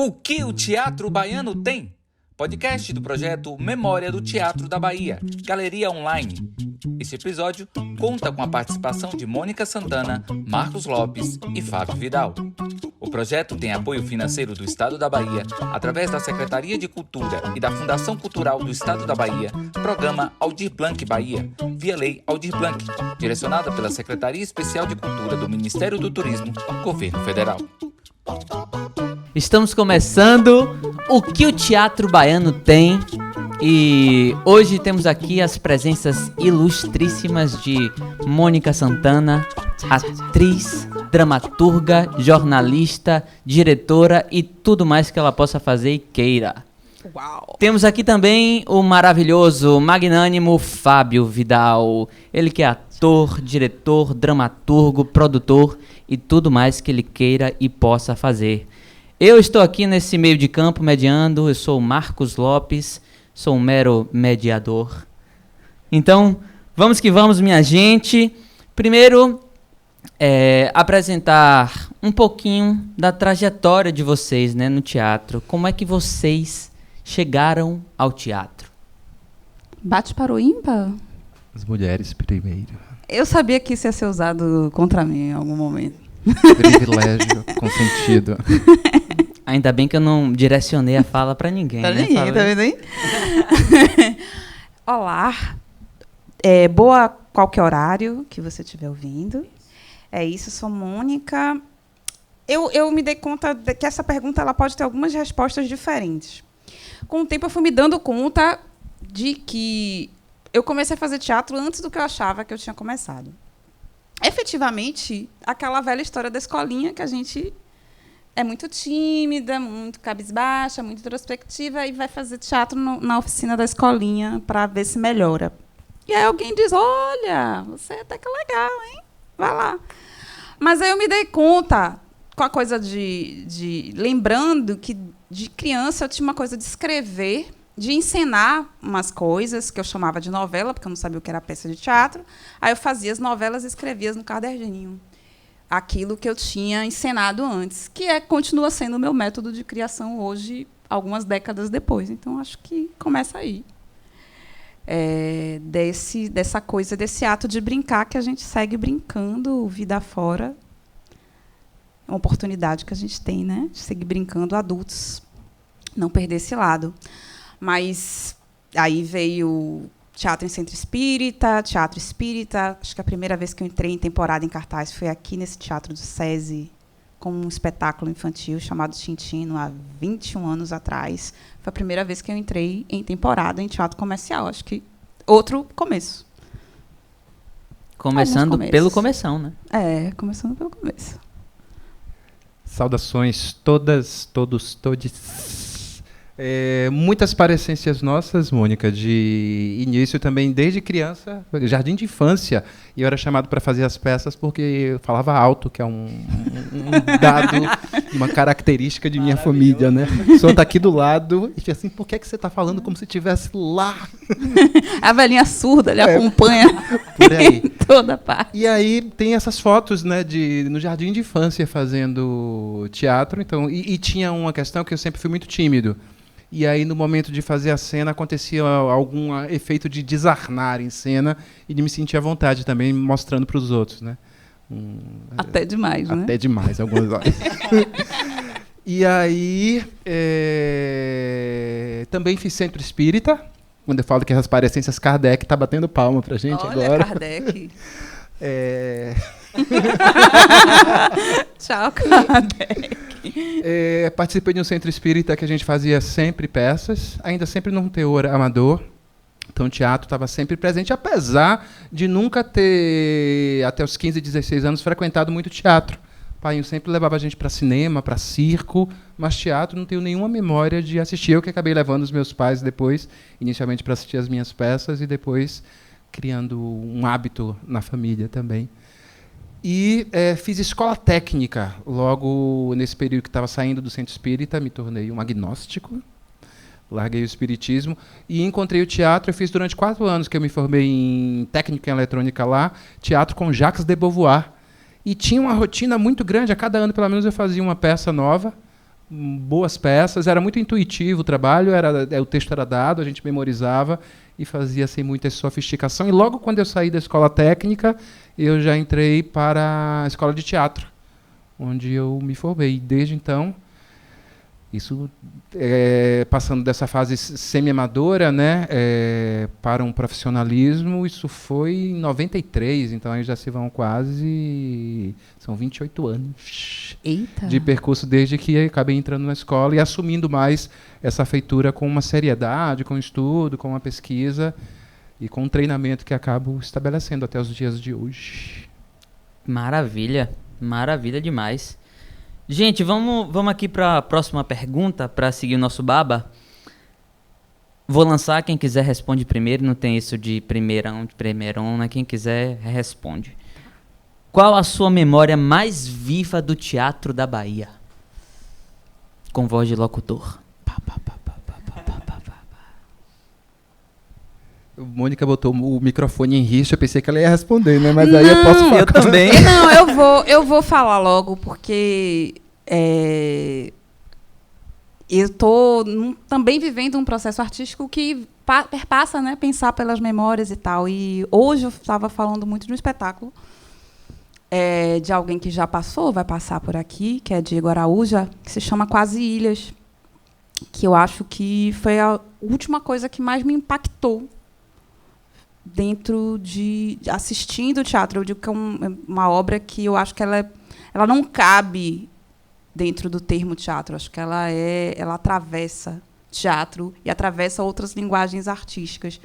O que o teatro baiano tem? Podcast do projeto Memória do Teatro da Bahia, Galeria Online. Esse episódio conta com a participação de Mônica Santana, Marcos Lopes e Fábio Vidal. O projeto tem apoio financeiro do Estado da Bahia, através da Secretaria de Cultura e da Fundação Cultural do Estado da Bahia, Programa Aldir Blanc Bahia, via Lei Aldir Blanc, direcionada pela Secretaria Especial de Cultura do Ministério do Turismo, Governo Federal. Estamos começando o que o teatro baiano tem e hoje temos aqui as presenças ilustríssimas de Mônica Santana, atriz, dramaturga, jornalista, diretora e tudo mais que ela possa fazer e queira. Uau. Temos aqui também o maravilhoso, magnânimo Fábio Vidal, ele que é ator, diretor, dramaturgo, produtor e tudo mais que ele queira e possa fazer. Eu estou aqui nesse meio de campo mediando, eu sou o Marcos Lopes, sou um mero mediador. Então, vamos que vamos, minha gente. Primeiro, apresentar um pouquinho da trajetória de vocês, né, no teatro. Como é que vocês chegaram ao teatro? Bate para o ímpar? As mulheres primeiro. Eu sabia que isso ia ser usado contra mim em algum momento. Privilégio consentido. Ainda bem que eu não direcionei a fala pra ninguém. Tá né, ninguém, tá vendo aí? Olá. Boa qualquer horário que você estiver ouvindo. É isso, sou Mônica. Eu me dei conta de que essa pergunta ela pode ter algumas respostas diferentes. Com o tempo eu fui me dando conta de que eu comecei a fazer teatro antes do que eu achava que eu tinha começado. Efetivamente, aquela velha história da escolinha que a gente é muito tímida, muito cabisbaixa, muito introspectiva e vai fazer teatro na oficina da escolinha para ver se melhora. E aí alguém diz, olha, você até que é legal, hein? Vai lá. Mas aí eu me dei conta, com a coisa lembrando que de criança eu tinha uma coisa de escrever, de encenar umas coisas que eu chamava de novela, porque eu não sabia o que era peça de teatro. Aí eu fazia as novelas e escrevia no caderninho aquilo que eu tinha encenado antes, que continua sendo o meu método de criação hoje, algumas décadas depois. Então, acho que começa aí. Dessa coisa, desse ato de brincar, que a gente segue brincando, vida fora. É uma oportunidade que a gente tem, né, de seguir brincando adultos, não perder esse lado. Mas aí veio teatro em centro espírita, teatro espírita. Acho que a primeira vez que eu entrei em temporada em cartaz foi aqui nesse teatro do SESI, com um espetáculo infantil chamado Tintino, há 21 anos atrás. Foi a primeira vez que eu entrei em temporada em teatro comercial. Acho que outro começo. Começando pelo começão, né? Começando pelo começo. Saudações todas, todos, todes. Muitas parecências nossas, Mônica, de início também, desde criança, jardim de infância, e eu era chamado para fazer as peças porque eu falava alto, que é um dado, uma característica de minha família, né? O senhor está aqui do lado e assim, por que você está falando como se estivesse lá? A velhinha surda, ele acompanha por aí. em toda parte. E aí tem essas fotos, né, no jardim de infância fazendo teatro, então, e tinha uma questão que eu sempre fui muito tímido. E aí, no momento de fazer a cena, acontecia algum efeito de desarnar em cena e de me sentir à vontade também, mostrando para os outros, né? Até demais, né? Até demais, algumas horas. E aí, também fiz centro espírita, quando eu falo que as parecências Kardec tá batendo palma pra gente. Olha, agora. Kardec. Tchau, Kardec. Participei de um centro espírita que a gente fazia sempre peças, ainda sempre num teor amador. Então o teatro estava sempre presente, apesar de nunca ter, até os 15, 16 anos, frequentado muito teatro. O pai sempre levava a gente para cinema, para circo, mas teatro não tenho nenhuma memória de assistir. Eu que acabei levando os meus pais depois, inicialmente para assistir as minhas peças e depois criando um hábito na família também. E fiz escola técnica. Logo nesse período que estava saindo do centro espírita, me tornei um agnóstico, larguei o espiritismo e encontrei o teatro. Eu fiz durante 4 anos que eu me formei em técnica em eletrônica lá, teatro com Jacques de Beauvoir. E tinha uma rotina muito grande, a cada ano pelo menos eu fazia uma peça nova, boas peças, era muito intuitivo o trabalho, o texto era dado, a gente memorizava e fazia sem muita sofisticação. E logo quando eu saí da escola técnica, eu já entrei para a escola de teatro, onde eu me formei. Desde então, isso passando dessa fase semi-amadora, né, para um profissionalismo, isso foi em 93, então aí já se vão são 28 anos. Eita. De percurso desde que acabei entrando na escola e assumindo mais essa feitura com uma seriedade, com estudo, com uma pesquisa e com um treinamento que acabo estabelecendo até os dias de hoje. Maravilha, maravilha demais. Gente, vamos aqui para a próxima pergunta, para seguir o nosso baba. Vou lançar, quem quiser responde primeiro, não tem isso de primeirão, né? Quem quiser responde. Qual a sua memória mais viva do Teatro da Bahia? Com voz de locutor. Mônica botou o microfone em risco, eu pensei que ela ia responder, né? Mas aí eu posso falar. Eu também. Não, eu vou falar logo, porque eu estou também vivendo um processo artístico que perpassa, né, pensar pelas memórias e tal. E hoje eu estava falando muito de um espetáculo de alguém que já passou, vai passar por aqui, que é Diego Araújo, que se chama Quase Ilhas, que eu acho que foi a última coisa que mais me impactou dentro de assistindo o teatro. Eu digo que é uma obra que eu acho que ela não cabe dentro do termo teatro. Acho que ela atravessa teatro e atravessa outras linguagens artísticas.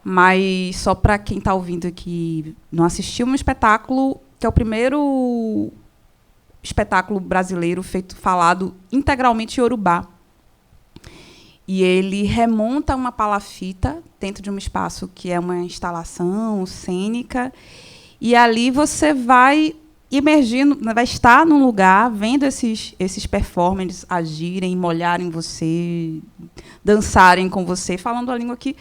Mas só para quem está ouvindo aqui não assistiu, um espetáculo que é o primeiro espetáculo brasileiro falado integralmente em Iorubá. E ele remonta uma palafita dentro de um espaço que é uma instalação cênica. E ali você vai imergindo, vai estar num lugar, vendo esses performers agirem, molharem você, dançarem com você, falando a língua que,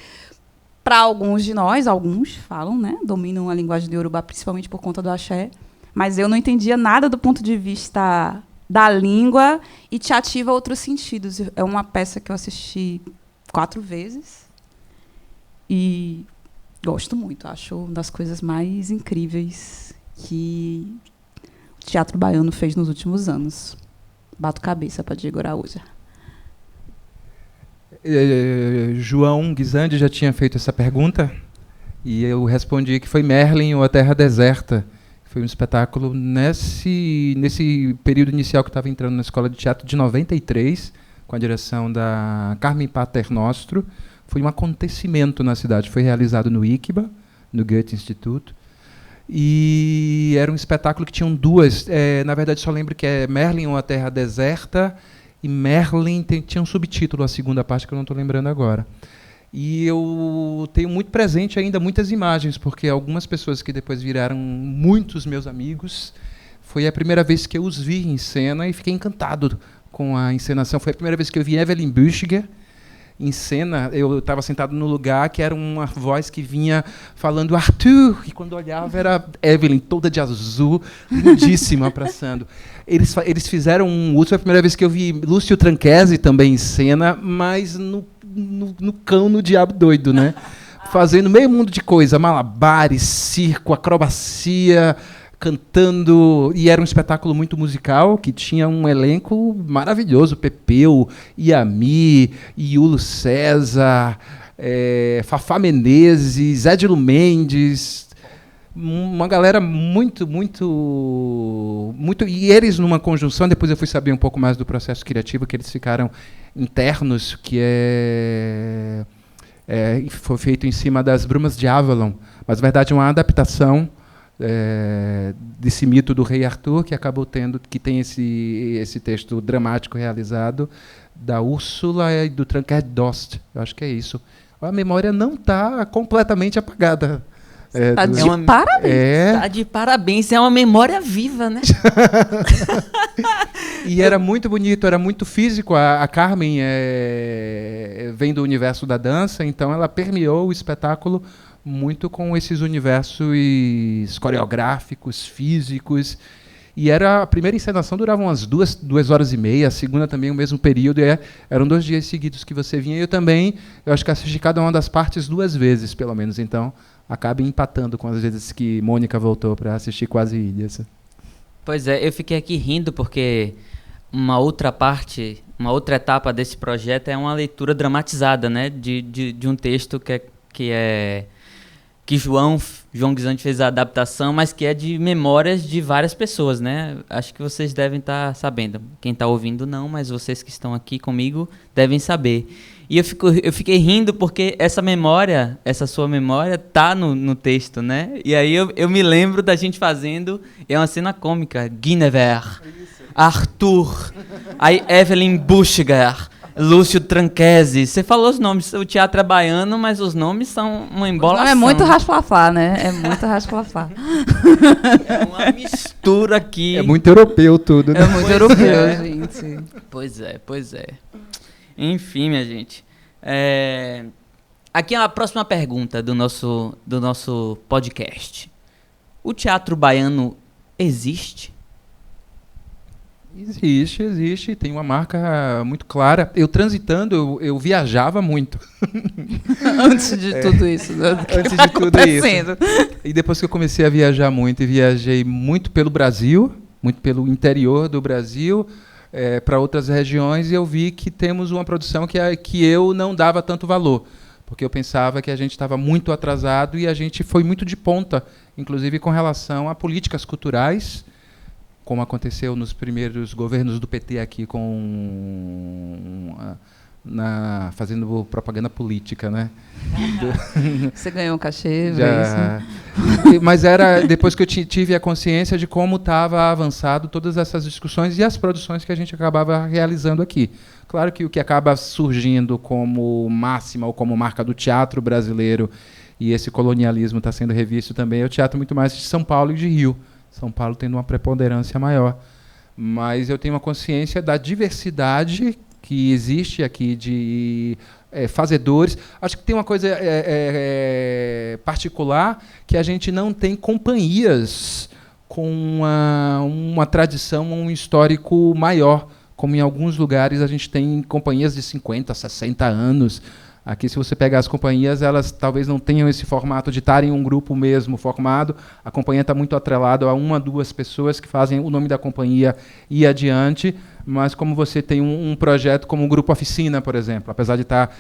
para alguns de nós, alguns falam, né, dominam a linguagem do Iorubá, principalmente por conta do axé. Mas eu não entendia nada do ponto de vista da língua e te ativa outros sentidos. É uma peça que eu assisti 4 vezes e gosto muito. Acho uma das coisas mais incríveis que o teatro baiano fez nos últimos anos. Bato cabeça para Diego Araújo. João Guisandi já tinha feito essa pergunta e eu respondi que foi Merlin ou A Terra Deserta. Foi um espetáculo nesse período inicial que eu estava entrando na escola de teatro de 93, com a direção da Carmen Paternostro. Foi um acontecimento na cidade. Foi realizado no ICBA, no Goethe Instituto. E era um espetáculo que tinham duas. Na verdade, só lembro que é Merlin ou A Terra Deserta, e Merlin tinha um subtítulo, a segunda parte, que eu não estou lembrando agora. E eu tenho muito presente ainda muitas imagens, porque algumas pessoas que depois viraram muitos meus amigos, foi a primeira vez que eu os vi em cena e fiquei encantado com a encenação. Foi a primeira vez que eu vi Evelyn Büchiger em cena. Eu estava sentado no lugar que era uma voz que vinha falando Arthur, e quando olhava era Evelyn, toda de azul, lindíssima, abraçando. Eles fizeram foi a primeira vez que eu vi Lúcio Tranchesi também em cena, mas no cão, no diabo doido, né? Fazendo meio mundo de coisa, malabares, circo, acrobacia, cantando, e era um espetáculo muito musical, que tinha um elenco maravilhoso, Pepeu, Iami, Iulo César, Fafá Menezes, Édilo Mendes, uma galera muito, e eles numa conjunção. Depois eu fui saber um pouco mais do processo criativo, que eles ficaram internos, que foi feito em cima das Brumas de Avalon, mas na verdade é uma adaptação desse mito do rei Arthur, que acabou que tem esse texto dramático realizado da Úrsula e do Tancred Dost. Eu acho que é isso. A memória não está completamente apagada. Está de parabéns. Está de parabéns, é uma memória viva, né? E era muito bonito, era muito físico. A Carmen vem do universo da dança, então ela permeou o espetáculo muito com esses universos coreográficos, físicos, E a primeira encenação durava umas 2 horas e meia, a segunda também o mesmo período, e eram 2 dias seguidos que você vinha. Eu acho que assisti cada uma das partes 2 vezes, pelo menos. Então, acaba empatando com as vezes que Mônica voltou para assistir Quase Ilhas. Pois é, eu fiquei aqui rindo porque uma outra etapa desse projeto é uma leitura dramatizada, né, de um texto que João Guizanti fez a adaptação, mas que é de memórias de várias pessoas, né? Acho que vocês devem estar sabendo. Quem está ouvindo não, mas vocês que estão aqui comigo devem saber. E eu fiquei rindo porque essa sua memória tá no texto, né? E aí eu me lembro da gente fazendo, é uma cena cômica, Guinevere, Arthur, aí Evelyn Buchiger, Lúcio Tranquese. Você falou os nomes, o teatro é baiano, mas os nomes são uma embolação. Não, é muito rasplafá, né? É muito rasplafá. É uma mistura aqui. É muito europeu tudo, né? É muito europeu, gente. Pois é. Enfim, minha gente. Aqui é a próxima pergunta do nosso podcast. O teatro baiano existe? Existe. Tem uma marca muito clara. Eu transitando, eu viajava muito. Antes de tudo isso. Né? Antes de tudo isso. E depois que eu comecei a viajar muito, e viajei muito pelo Brasil, muito pelo interior do Brasil, para outras regiões, e eu vi que temos uma produção que eu não dava tanto valor, porque eu pensava que a gente estava muito atrasado e a gente foi muito de ponta, inclusive com relação a políticas culturais, como aconteceu nos primeiros governos do PT aqui fazendo propaganda política, né? Você ganhou um cachê, já, mas era depois que eu tive a consciência de como estava avançado todas essas discussões e as produções que a gente acabava realizando aqui. Claro que o que acaba surgindo como máxima ou como marca do teatro brasileiro, e esse colonialismo está sendo revisto também, é o teatro muito mais de São Paulo e de Rio. São Paulo tendo uma preponderância maior. Mas eu tenho uma consciência da diversidade que existe aqui de fazedores. Acho que tem uma coisa particular, que a gente não tem companhias com uma tradição, um histórico maior, como em alguns lugares a gente tem companhias de 50, 60 anos. Aqui, se você pegar as companhias, elas talvez não tenham esse formato de estar em um grupo mesmo formado. A companhia está muito atrelada a 1 a 2 pessoas que fazem o nome da companhia ir adiante. Mas como você tem um projeto como o Grupo Oficina, por exemplo, apesar de estar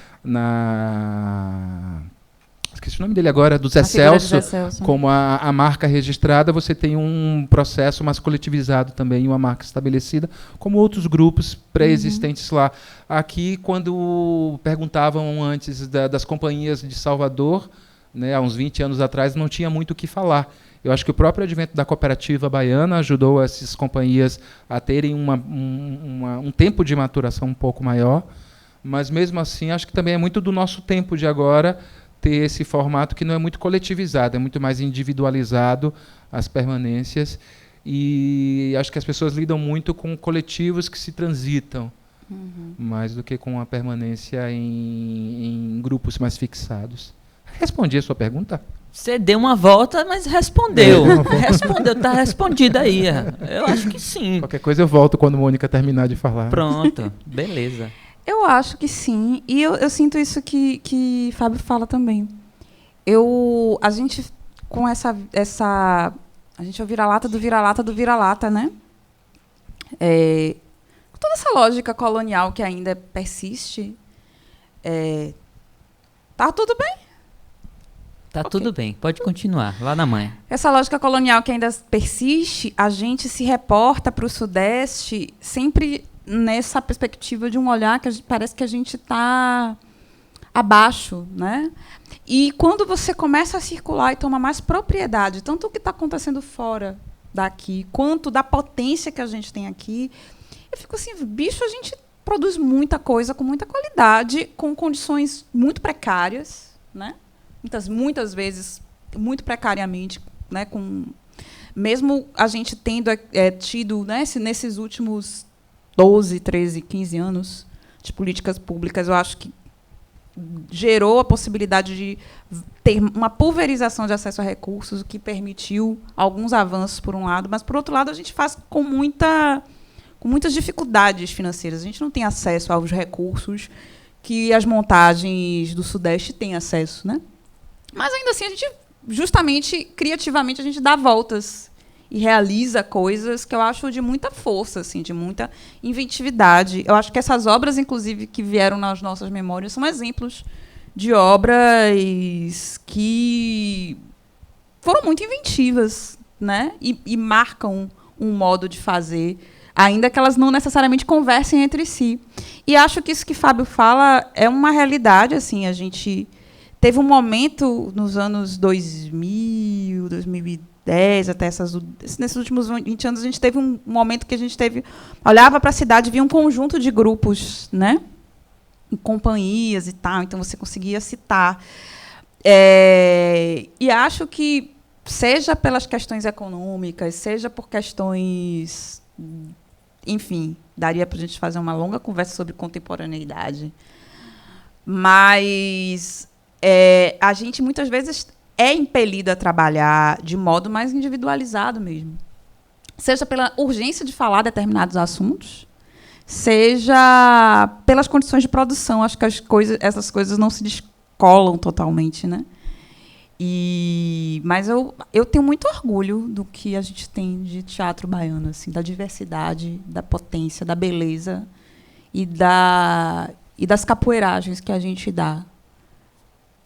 esqueci o nome dele agora, do Zé Celso, como a marca registrada, você tem um processo mais coletivizado também, uma marca estabelecida, como outros grupos pré-existentes lá. Aqui, quando perguntavam antes das companhias de Salvador, né, há uns 20 anos atrás, não tinha muito o que falar. Eu acho que o próprio advento da cooperativa baiana ajudou essas companhias a terem um tempo de maturação um pouco maior, mas, mesmo assim, acho que também é muito do nosso tempo de agora ter esse formato que não é muito coletivizado, é muito mais individualizado as permanências, e acho que as pessoas lidam muito com coletivos que se transitam, mais do que com a permanência em grupos mais fixados. Respondi a sua pergunta? Você deu uma volta, mas respondeu. Respondeu, tá respondido aí. Eu acho que sim. Qualquer coisa eu volto quando a Mônica terminar de falar. Pronto, beleza. Eu acho que sim, e eu sinto isso que Fábio fala também. A gente, com a gente é o vira-lata do vira-lata do vira-lata, né? Com toda essa lógica colonial que ainda persiste, tá tudo bem? Tá tudo bem, pode continuar, lá na manhã. Essa lógica colonial que ainda persiste, a gente se reporta para o Sudeste sempre nessa perspectiva de um olhar que parece que a gente está abaixo, né? E quando você começa a circular e toma mais propriedade, tanto o que está acontecendo fora daqui, quanto da potência que a gente tem aqui, eu fico assim, bicho, a gente produz muita coisa com muita qualidade, com condições muito precárias, né? Muitas vezes, muito precariamente, né? Mesmo a gente tendo tido, né, nesses últimos 12, 13, 15 anos de políticas públicas, eu acho que gerou a possibilidade de ter uma pulverização de acesso a recursos, o que permitiu alguns avanços, por um lado, mas, por outro lado, a gente faz com muitas dificuldades financeiras. A gente não tem acesso aos recursos que as montagens do Sudeste têm acesso, né? Mas, ainda assim, a gente, justamente, criativamente, a gente dá voltas e realiza coisas que eu acho de muita força, assim, de muita inventividade. Eu acho que essas obras, inclusive, que vieram nas nossas memórias, são exemplos de obras que foram muito inventivas, né? E marcam um modo de fazer, ainda que elas não necessariamente conversem entre si. E acho que isso que Fábio fala é uma realidade. Assim, a gente teve um momento nos anos 2000, 2010, até nesses últimos 20 anos, a gente teve um momento que a gente olhava para a cidade e via um conjunto de grupos, né? Em companhias e tal, então você conseguia citar. E acho que, seja pelas questões econômicas, seja por questões... Enfim, daria para a gente fazer uma longa conversa sobre contemporaneidade. Mas a gente, muitas vezes, é impelido a trabalhar de modo mais individualizado mesmo. Seja pela urgência de falar determinados assuntos, seja pelas condições de produção. Acho que essas coisas não se descolam totalmente, né? Mas eu tenho muito orgulho do que a gente tem de teatro baiano, assim, da diversidade, da potência, da beleza e das capoeiragens que a gente dá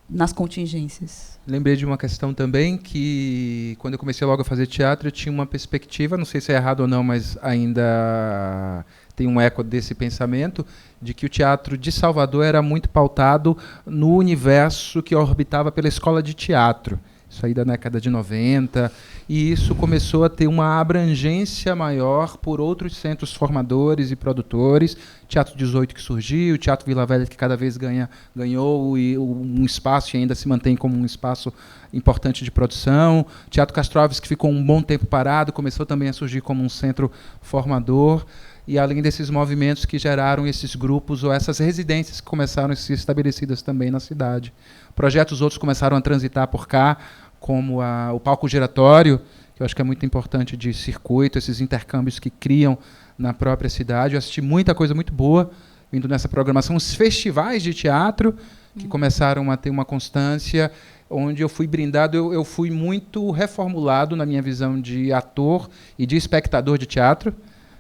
nas contingências. Lembrei de uma questão também que, quando eu comecei logo a fazer teatro, eu tinha uma perspectiva, não sei se é errado ou não, mas ainda tem um eco desse pensamento, de que o teatro de Salvador era muito pautado no universo que orbitava pela escola de teatro. Isso aí da década de 90, e isso começou a ter uma abrangência maior por outros centros formadores e produtores. Teatro 18 que surgiu, o Teatro Vila Velha que cada vez ganhou um espaço e ainda se mantém como um espaço importante de produção. Teatro Castro Alves, que ficou um bom tempo parado, começou também a surgir como um centro formador. E além desses movimentos que geraram esses grupos ou essas residências que começaram a ser estabelecidas também na cidade. Projetos outros começaram a transitar por cá, como o palco giratório, que eu acho que é muito importante, de circuito, esses intercâmbios que criam na própria cidade. Eu assisti muita coisa muito boa vindo nessa programação. Os festivais de teatro, que começaram a ter uma constância, onde eu fui brindado, eu fui muito reformulado na minha visão de ator e de espectador de teatro,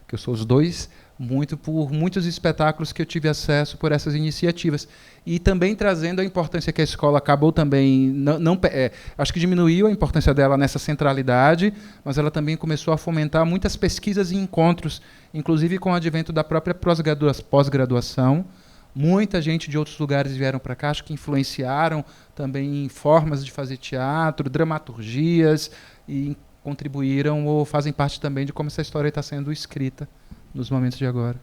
que eu sou os dois, muito por muitos espetáculos que eu tive acesso por essas iniciativas. E também trazendo a importância que a escola acabou também... acho que diminuiu a importância dela nessa centralidade, mas ela também começou a fomentar muitas pesquisas e encontros, inclusive com o advento da própria pós-graduação. Muita gente de outros lugares vieram para cá, acho que influenciaram também em formas de fazer teatro, dramaturgias, e contribuíram ou fazem parte também de como essa história está sendo escrita nos momentos de agora.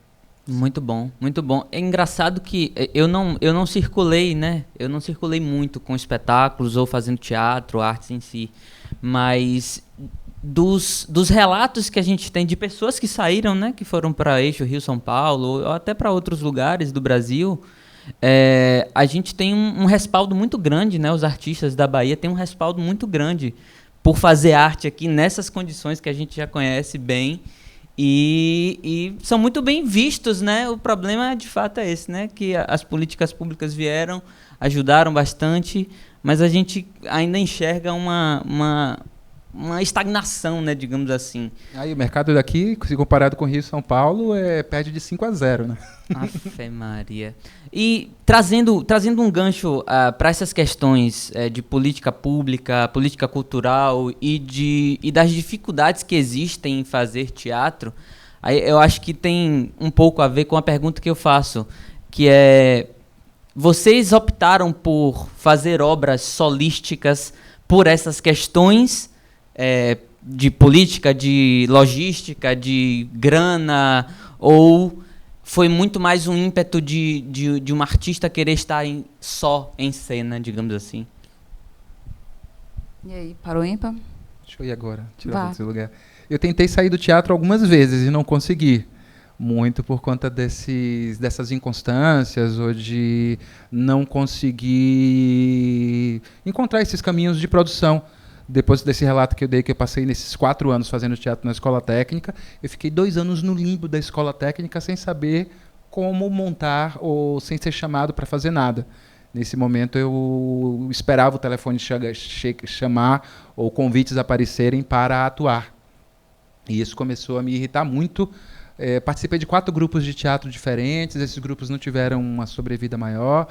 Muito bom, muito bom. É engraçado que eu não circulei, né? Eu não circulei muito com espetáculos ou fazendo teatro, artes em si, mas dos relatos que a gente tem de pessoas que saíram, né? Que foram para Eixo, Rio, São Paulo, ou até para outros lugares do Brasil, a gente tem um respaldo muito grande, né? Os artistas da Bahia têm um respaldo muito grande por fazer arte aqui nessas condições que a gente já conhece bem, e são muito bem vistos, né? O problema, de fato, é esse, né? Que as políticas públicas vieram, ajudaram bastante, mas a gente ainda enxerga uma estagnação, né? Digamos assim. Aí o mercado daqui, se comparado com Rio e São Paulo, perde de 5-0, né? Afe Maria. E trazendo um gancho para essas questões de política pública, política cultural e das dificuldades que existem em fazer teatro, aí eu acho que tem um pouco a ver com a pergunta que eu faço, que é: vocês optaram por fazer obras solísticas por essas questões de política, de logística, de grana, ou foi muito mais um ímpeto de um artista querer estar só em cena, digamos assim? E aí, parou ímpar? Deixa eu ir agora, tirar desse lugar. Eu tentei sair do teatro algumas vezes e não consegui. muito por conta dessas inconstâncias ou de não conseguir encontrar esses caminhos de produção. Depois desse relato que eu dei, que eu passei nesses 4 anos fazendo teatro na escola técnica, eu fiquei 2 anos no limbo da escola técnica sem saber como montar ou sem ser chamado para fazer nada. Nesse momento eu esperava o telefone chamar ou convites aparecerem para atuar. E isso começou a me irritar muito. Participei de 4 grupos de teatro diferentes, esses grupos não tiveram uma sobrevida maior.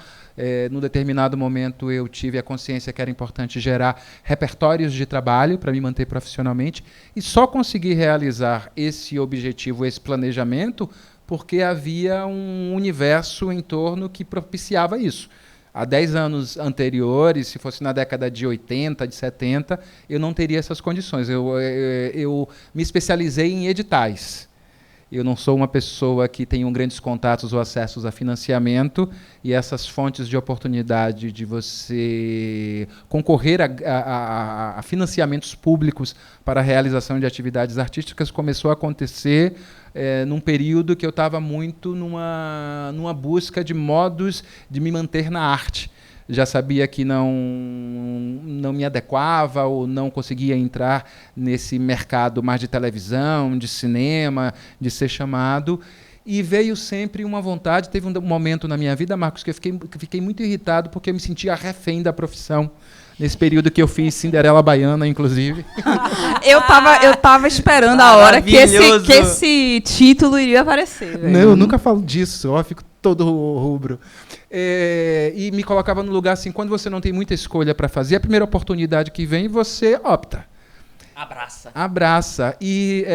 Num determinado momento eu tive a consciência que era importante gerar repertórios de trabalho para me manter profissionalmente, e só consegui realizar esse objetivo, esse planejamento, porque havia um universo em torno que propiciava isso. Há 10 anos anteriores, se fosse na década de 80, de 70, eu não teria essas condições. Eu me especializei em editais. Eu não sou uma pessoa que tenha grandes contatos ou acessos a financiamento, e essas fontes de oportunidade de você concorrer a financiamentos públicos para a realização de atividades artísticas começou a acontecer num período que eu estava muito numa busca de modos de me manter na arte. Já sabia que não me adequava ou não conseguia entrar nesse mercado mais de televisão, de cinema, de ser chamado. E veio sempre uma vontade. Teve um momento na minha vida, Marcos, que eu fiquei muito irritado porque eu me sentia refém da profissão. Nesse período que eu fiz Cinderela Baiana, inclusive. Eu tava esperando a hora que esse título iria aparecer. Não, eu nunca falo disso, eu fico todo rubro. E me colocava no lugar assim, quando você não tem muita escolha para fazer, a primeira oportunidade que vem, você opta. Abraça. E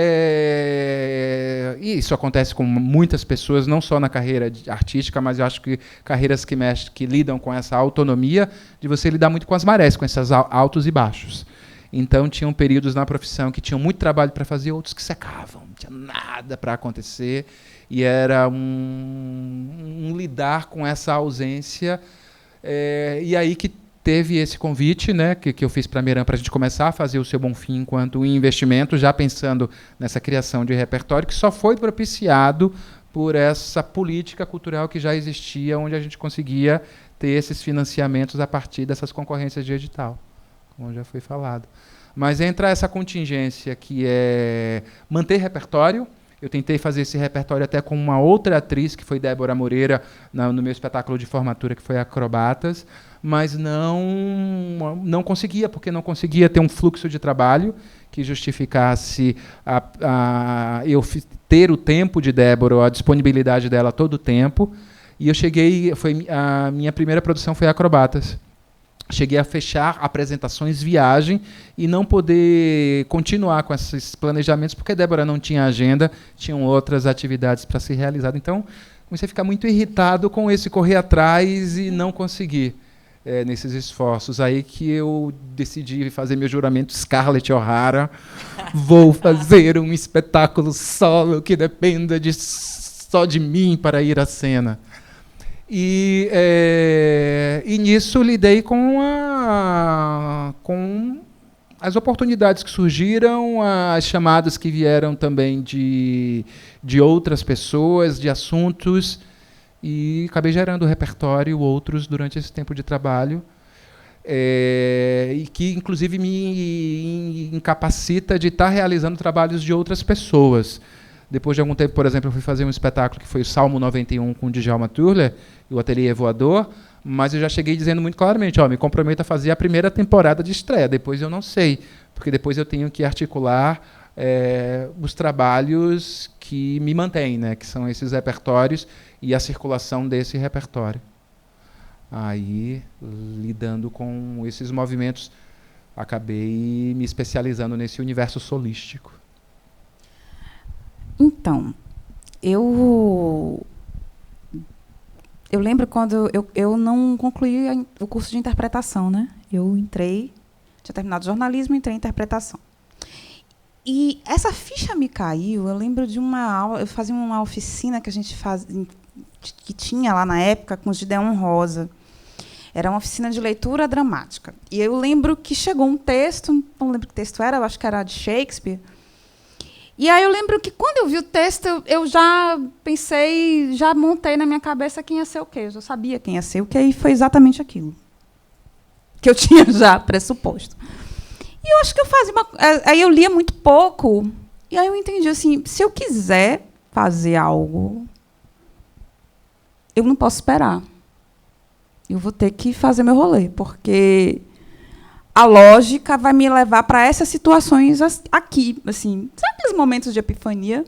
isso acontece com muitas pessoas, não só na carreira artística, mas eu acho que carreiras que lidam com essa autonomia, de você lidar muito com as marés, com esses altos e baixos. Então, tinham períodos na profissão que tinham muito trabalho para fazer, outros que secavam, não tinha nada para acontecer. E era um lidar com essa ausência. E aí que teve esse convite, né, que eu fiz para a Meran, para a gente começar a fazer o Seu Bom Fim enquanto investimento, já pensando nessa criação de repertório, que só foi propiciado por essa política cultural que já existia, onde a gente conseguia ter esses financiamentos a partir dessas concorrências de edital, como já foi falado. Mas entra essa contingência que é manter repertório. Eu tentei fazer esse repertório até com uma outra atriz, que foi Débora Moreira, no meu espetáculo de formatura, que foi Acrobatas, mas não conseguia, porque não conseguia ter um fluxo de trabalho que justificasse eu ter o tempo de Débora, a disponibilidade dela todo o tempo. E a minha primeira produção foi Acrobatas. Cheguei a fechar apresentações, viagem, e não poder continuar com esses planejamentos, porque Débora não tinha agenda, tinham outras atividades para ser realizadas. Então, comecei a ficar muito irritado com esse correr atrás e não conseguir nesses esforços. Aí que eu decidi fazer meu juramento Scarlett O'Hara. Vou fazer um espetáculo solo que dependa só de mim para ir à cena. E nisso lidei com as oportunidades que surgiram, as chamadas que vieram também de outras pessoas, de assuntos, e acabei gerando repertório, outros, durante esse tempo de trabalho, e que, inclusive, me incapacita de estar realizando trabalhos de outras pessoas. Depois de algum tempo, por exemplo, eu fui fazer um espetáculo que foi o Salmo 91 com o Djalma Turler, e o Ateliê Voador, mas eu já cheguei dizendo muito claramente, me comprometo a fazer a primeira temporada de estreia, depois eu não sei, porque depois eu tenho que articular os trabalhos que me mantêm, né, que são esses repertórios e a circulação desse repertório. Aí, lidando com esses movimentos, acabei me especializando nesse universo solístico. Então, eu lembro quando eu não concluí o curso de interpretação, né? Eu tinha terminado jornalismo e entrei em interpretação. E essa ficha me caiu, eu lembro de uma aula, eu fazia uma oficina que a gente que tinha lá na época com os Gideon Rosa. Era uma oficina de leitura dramática. E eu lembro que chegou um texto, não lembro que texto era, eu acho que era de Shakespeare, E aí eu lembro que quando eu vi o texto, eu já pensei, já montei na minha cabeça quem ia ser o quê. Eu já sabia quem ia ser o quê, e foi exatamente aquilo que eu tinha já pressuposto. E eu acho que eu fazia aí eu lia muito pouco, e aí eu entendi assim, se eu quiser fazer algo, eu não posso esperar. Eu vou ter que fazer meu rolê, porque a lógica vai me levar para essas situações aqui, assim, sabe aqueles momentos de epifania?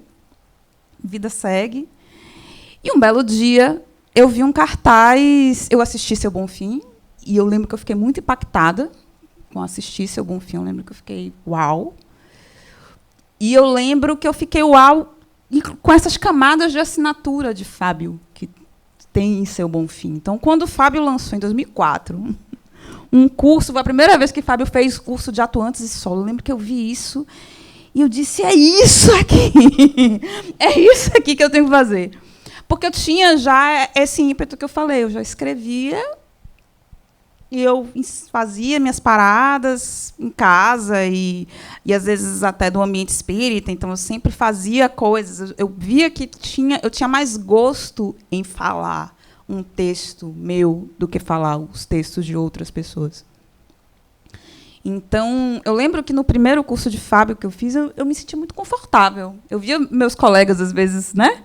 Vida segue. E um belo dia, eu vi um cartaz, eu assisti Seu Bonfim, e eu lembro que eu fiquei muito impactada com assistir Seu Bonfim, eu lembro que eu fiquei uau. E eu lembro que eu fiquei uau com essas camadas de assinatura de Fábio, que tem em Seu Bonfim. Então, quando o Fábio lançou, em 2004... um curso, foi a primeira vez que Fábio fez curso de atuantes e solo. Eu lembro que eu vi isso e eu disse, é isso aqui. É isso aqui que eu tenho que fazer. Porque eu tinha já esse ímpeto que eu falei, eu já escrevia e eu fazia minhas paradas em casa e às vezes até do ambiente espírita, então eu sempre fazia coisas. Eu via que eu tinha mais gosto em falar um texto meu do que falar os textos de outras pessoas. Então, eu lembro que no primeiro curso de Fábio que eu fiz, eu me sentia muito confortável. Eu via meus colegas, às vezes, né,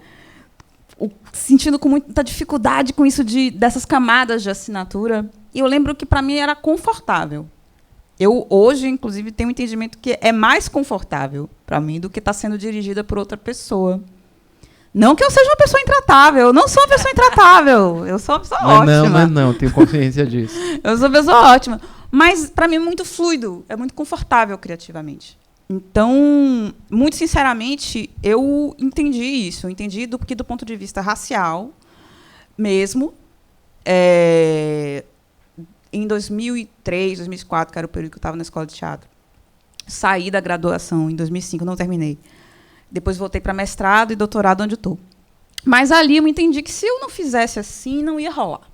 sentindo com muita dificuldade com isso dessas camadas de assinatura. E eu lembro que, para mim, era confortável. Eu, hoje, inclusive, tenho um entendimento que é mais confortável para mim do que estar sendo dirigida por outra pessoa. Não que eu seja uma pessoa intratável. Eu não sou uma pessoa intratável. Eu sou uma pessoa ótima. Não, tenho consciência disso. Eu sou uma pessoa ótima. Mas, para mim, é muito fluido. É muito confortável criativamente. Então, muito sinceramente, eu entendi isso. Eu entendi que, do ponto de vista racial, mesmo, em 2003, 2004, que era o período que eu estava na escola de teatro, saí da graduação em 2005, não terminei. Depois voltei para mestrado e doutorado, onde eu estou. Mas ali eu entendi que se eu não fizesse assim, não ia rolar.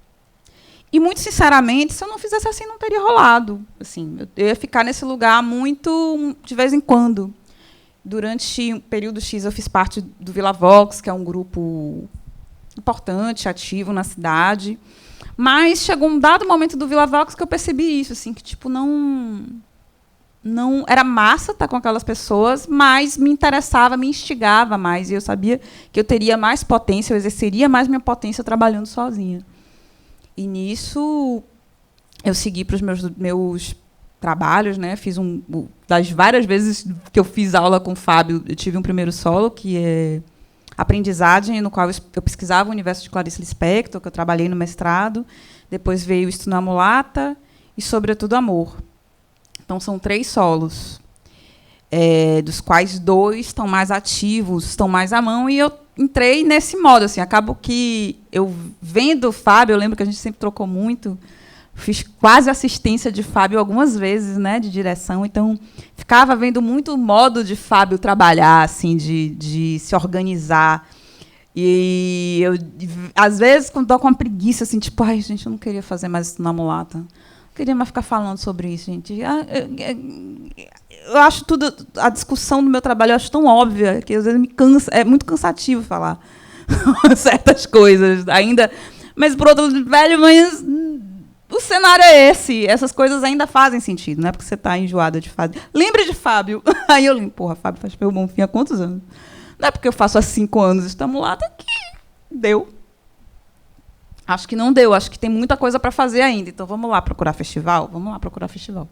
E, muito sinceramente, se eu não fizesse assim, não teria rolado. Assim, eu ia ficar nesse lugar muito de vez em quando. Durante um período X, eu fiz parte do Vila Vox, que é um grupo importante, ativo na cidade. Mas chegou um dado momento do Vila Vox que eu percebi isso, assim, que tipo, não era massa estar com aquelas pessoas, mas me interessava, me instigava mais, e eu sabia que eu teria mais potência, eu exerceria mais minha potência trabalhando sozinha. E nisso eu segui para os meus trabalhos, né? Fiz das várias vezes que eu fiz aula com o Fábio, eu tive um primeiro solo, que é Aprendizagem, no qual eu pesquisava o universo de Clarice Lispector, que eu trabalhei no mestrado. Depois veio Isto na Mulata e Sobretudo Amor. Então, são 3 solos, dos quais 2 estão mais ativos, estão mais à mão, e eu entrei nesse modo. Assim, acabo que eu vendo o Fábio, eu lembro que a gente sempre trocou muito, fiz quase assistência de Fábio algumas vezes, né, de direção, então ficava vendo muito o modo de Fábio trabalhar, assim, de se organizar. E eu, às vezes, quando estou com uma preguiça, assim, tipo, ai, gente, eu não queria fazer mais Isso na Mulata. Queria mais ficar falando sobre isso, gente. Eu acho a discussão do meu trabalho, eu acho tão óbvia que às vezes me cansa, é muito cansativo falar certas coisas ainda. Mas, por outro lado, velho, mas o cenário é esse. Essas coisas ainda fazem sentido, não é porque você está enjoada de fazer. Lembre de Fábio. Aí eu lembro, porra, Fábio faz Seu Bonfim há quantos anos? Não é porque eu faço há 5 anos Estamos lá, que deu. Acho que não deu, acho que tem muita coisa para fazer ainda. Então, vamos lá procurar festival? Vamos lá procurar festival.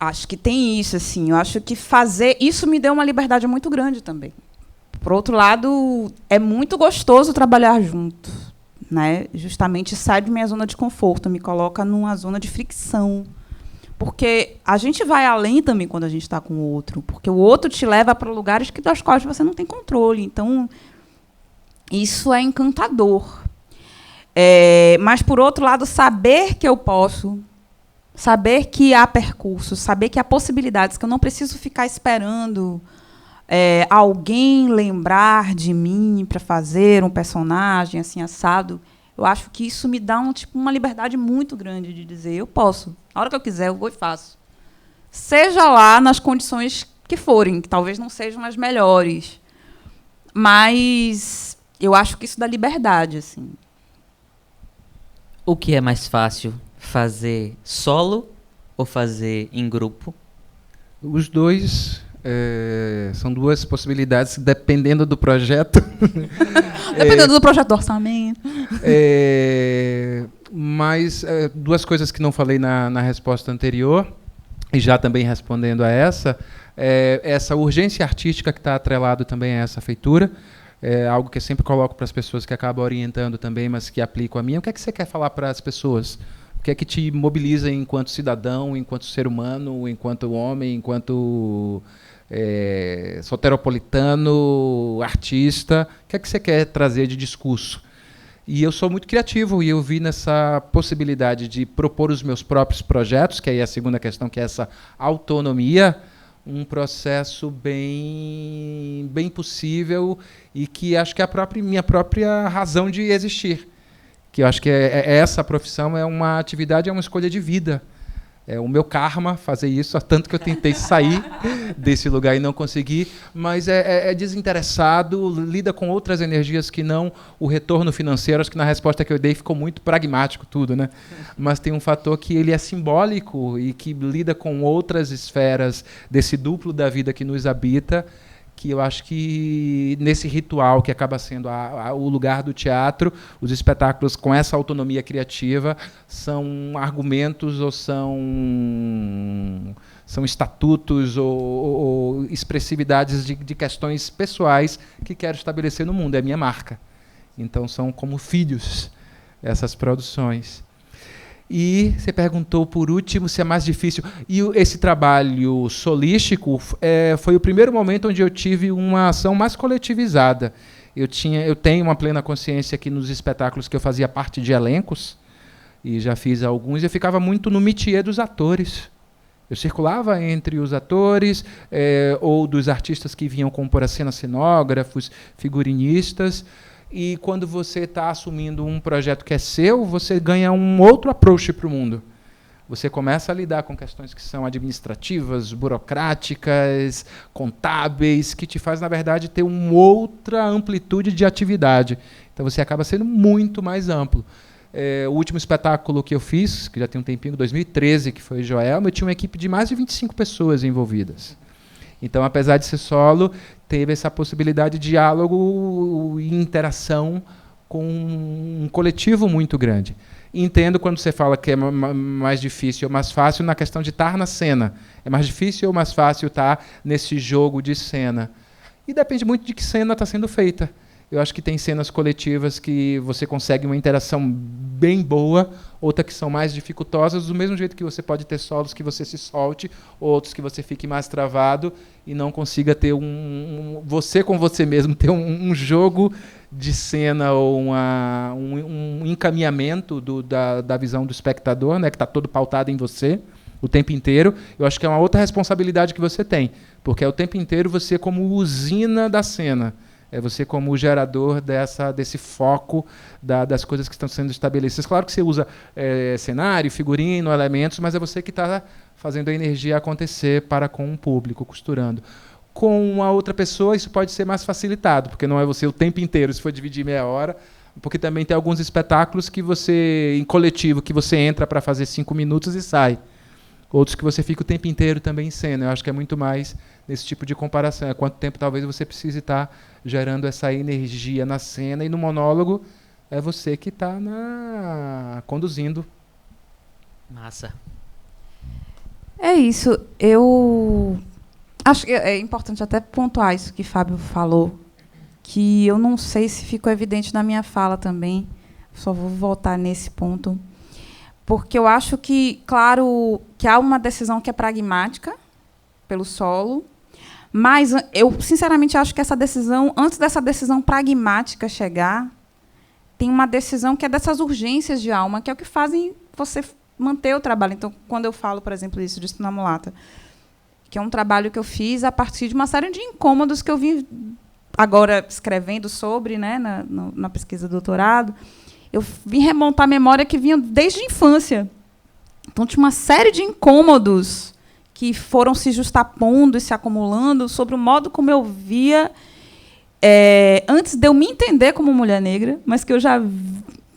Acho que tem isso, assim. Eu acho que fazer... Isso me deu uma liberdade muito grande também. Por outro lado, é muito gostoso trabalhar junto, né? Justamente sai de minha zona de conforto, me coloca numa zona de fricção. Porque a gente vai além também quando a gente está com o outro. Porque o outro te leva para lugares das quais você não tem controle. Então, isso é encantador. Mas, por outro lado, saber que eu posso, saber que há percursos, saber que há possibilidades, que eu não preciso ficar esperando alguém lembrar de mim para fazer um personagem assim assado, eu acho que isso me dá uma liberdade muito grande de dizer, eu posso, a hora que eu quiser, eu vou e faço. Seja lá nas condições que forem, que talvez não sejam as melhores. Mas eu acho que isso dá liberdade, assim. O que é mais fácil, fazer solo ou fazer em grupo? Os dois são duas possibilidades, dependendo do projeto. Dependendo do projeto do orçamento. Mas duas coisas que não falei na resposta anterior, e já também respondendo a essa urgência artística que está atrelado também a essa feitura, é algo que eu sempre coloco para as pessoas que acabam orientando também, mas que aplico a mim. O que é que você quer falar para as pessoas? O que é que te mobiliza enquanto cidadão, enquanto ser humano, enquanto homem, enquanto soteropolitano, artista? O que é que você quer trazer de discurso? E eu sou muito criativo e eu vi nessa possibilidade de propor os meus próprios projetos, que aí é a segunda questão, que é essa autonomia, um processo bem possível e que acho que é minha própria razão de existir. Que eu acho que essa profissão é uma atividade, é uma escolha de vida. É o meu karma fazer isso, tanto que eu tentei sair desse lugar e não consegui, mas é desinteressado, lida com outras energias que não o retorno financeiro. Acho que na resposta que eu dei ficou muito pragmático tudo, né? Mas tem um fator que ele é simbólico e que lida com outras esferas desse duplo da vida que nos habita, que eu acho que nesse ritual que acaba sendo o lugar do teatro, os espetáculos com essa autonomia criativa são argumentos ou são estatutos ou expressividades de questões pessoais que quero estabelecer no mundo, é a minha marca. Então são como filhos essas produções. E você perguntou, por último, se é mais difícil. E esse trabalho solístico foi o primeiro momento onde eu tive uma ação mais coletivizada. Eu tenho uma plena consciência que nos espetáculos que eu fazia parte de elencos, e já fiz alguns, eu ficava muito no métier dos atores. Eu circulava entre os atores ou dos artistas que vinham compor a cena, cenógrafos, figurinistas. E quando você está assumindo um projeto que é seu, você ganha um outro approach para o mundo. Você começa a lidar com questões que são administrativas, burocráticas, contábeis, que te faz, na verdade, ter uma outra amplitude de atividade. Então você acaba sendo muito mais amplo. O último espetáculo que eu fiz, que já tem um tempinho, 2013, que foi Joelma, eu tinha uma equipe de mais de 25 pessoas envolvidas. Então, apesar de ser solo, teve essa possibilidade de diálogo e interação com um coletivo muito grande. E entendo quando você fala que é mais difícil ou mais fácil na questão de estar na cena. É mais difícil ou mais fácil estar nesse jogo de cena? E depende muito de que cena está sendo feita. Eu acho que tem cenas coletivas que você consegue uma interação bem boa, outras que são mais dificultosas, do mesmo jeito que você pode ter solos que você se solte, outros que você fique mais travado e não consiga ter você com você mesmo, ter um jogo de cena ou um encaminhamento da visão do espectador, né, que está todo pautado em você o tempo inteiro. Eu acho que é uma outra responsabilidade que você tem, porque é o tempo inteiro você como usina da cena. É você como gerador desse foco das coisas que estão sendo estabelecidas. Claro que você usa cenário, figurino, elementos, mas é você que está fazendo a energia acontecer para com o público, costurando. Com uma outra pessoa, isso pode ser mais facilitado, porque não é você o tempo inteiro, se for dividir meia hora, porque também tem alguns espetáculos que você, em coletivo, que você entra para fazer 5 minutos e sai. Outros que você fica o tempo inteiro também em cena. Eu acho que é muito mais nesse tipo de comparação. É quanto tempo talvez você precise estar gerando essa energia na cena, e no monólogo é você que está conduzindo. Massa. É isso. Eu acho que é importante até pontuar isso que Fábio falou, que eu não sei se ficou evidente na minha fala também. Só vou voltar nesse ponto. Porque eu acho que, claro, que há uma decisão que é pragmática pelo solo, mas eu, sinceramente, acho que essa decisão, antes dessa decisão pragmática chegar, tem uma decisão que é dessas urgências de alma, que é o que fazem você manter o trabalho. Então, quando eu falo, por exemplo, isso de Estudar Mulata, que é um trabalho que eu fiz a partir de uma série de incômodos que eu vim agora escrevendo sobre, né, na pesquisa do doutorado, eu vim remontar a memória que vinha desde a infância. Então, tinha uma série de incômodos que foram se justapondo e se acumulando sobre o modo como eu via, antes de eu me entender como mulher negra, mas que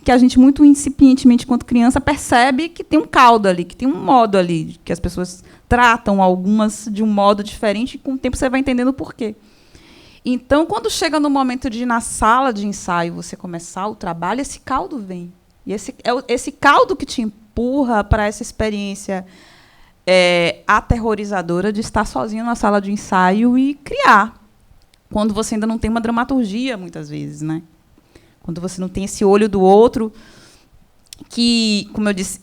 que a gente muito incipientemente, enquanto criança, percebe que tem um caldo ali, que tem um modo ali, que as pessoas tratam algumas de um modo diferente, e com o tempo você vai entendendo o porquê. Então, quando chega no momento de ir na sala de ensaio, você começar o trabalho, esse caldo vem. E esse caldo que te empurra para essa experiência aterrorizadora de estar sozinho na sala de ensaio e criar. Quando você ainda não tem uma dramaturgia, muitas vezes, né? Quando você não tem esse olho do outro, que, como eu disse,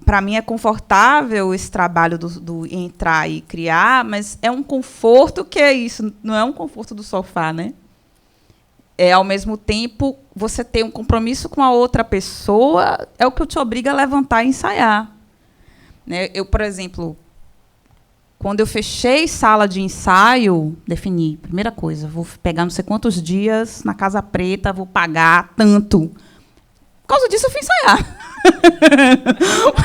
para mim é confortável esse trabalho do entrar e criar, mas é um conforto que é isso, não é um conforto do sofá, né? Ao mesmo tempo, você ter um compromisso com a outra pessoa é o que te obriga a levantar e ensaiar. Né? Eu, por exemplo, quando eu fechei sala de ensaio, defini, primeira coisa, vou pegar não sei quantos dias na Casa Preta, vou pagar tanto. Por causa disso, eu fui ensaiar.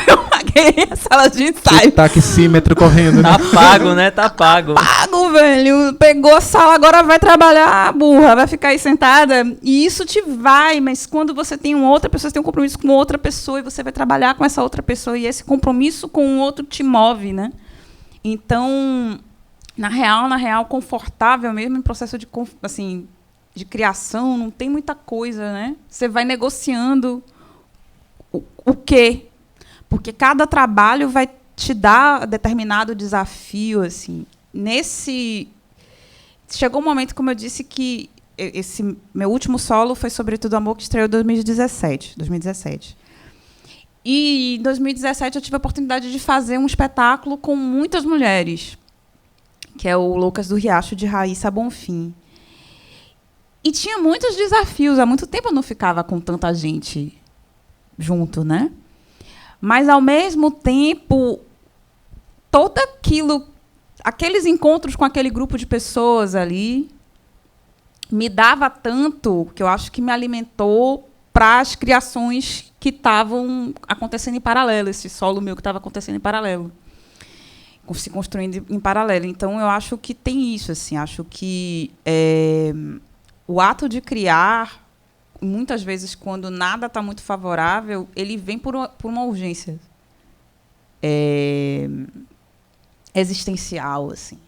Eu paguei a sala de ensaio. Taxímetro correndo. Tá pago, né? Tá pago. Pago, velho. Pegou a sala, agora vai trabalhar, burra, vai ficar aí sentada. E isso te vai, mas quando você tem outra pessoa, você tem um compromisso com outra pessoa e você vai trabalhar com essa outra pessoa e esse compromisso com o outro te move, né? Então, na real, confortável mesmo em processo de criação, não tem muita coisa, né? Você vai negociando o quê? Porque cada trabalho vai te dar determinado desafio, assim. Chegou um momento, como eu disse, que esse meu último solo foi Sobretudo Amor, que estreou em 2017. E em 2017 eu tive a oportunidade de fazer um espetáculo com muitas mulheres, que é o Loucas do Riacho, de Raíssa Bonfim. E tinha muitos desafios. Há muito tempo eu não ficava com tanta gente junto, né? Mas, ao mesmo tempo, aqueles encontros com aquele grupo de pessoas ali, me dava tanto que eu acho que me alimentou para as criações que estavam acontecendo em paralelo, esse solo meu que estava acontecendo em paralelo, se construindo em paralelo. Então, eu acho que tem isso, assim, acho que o ato de criar, muitas vezes, quando nada está muito favorável, ele vem por uma urgência existencial, assim.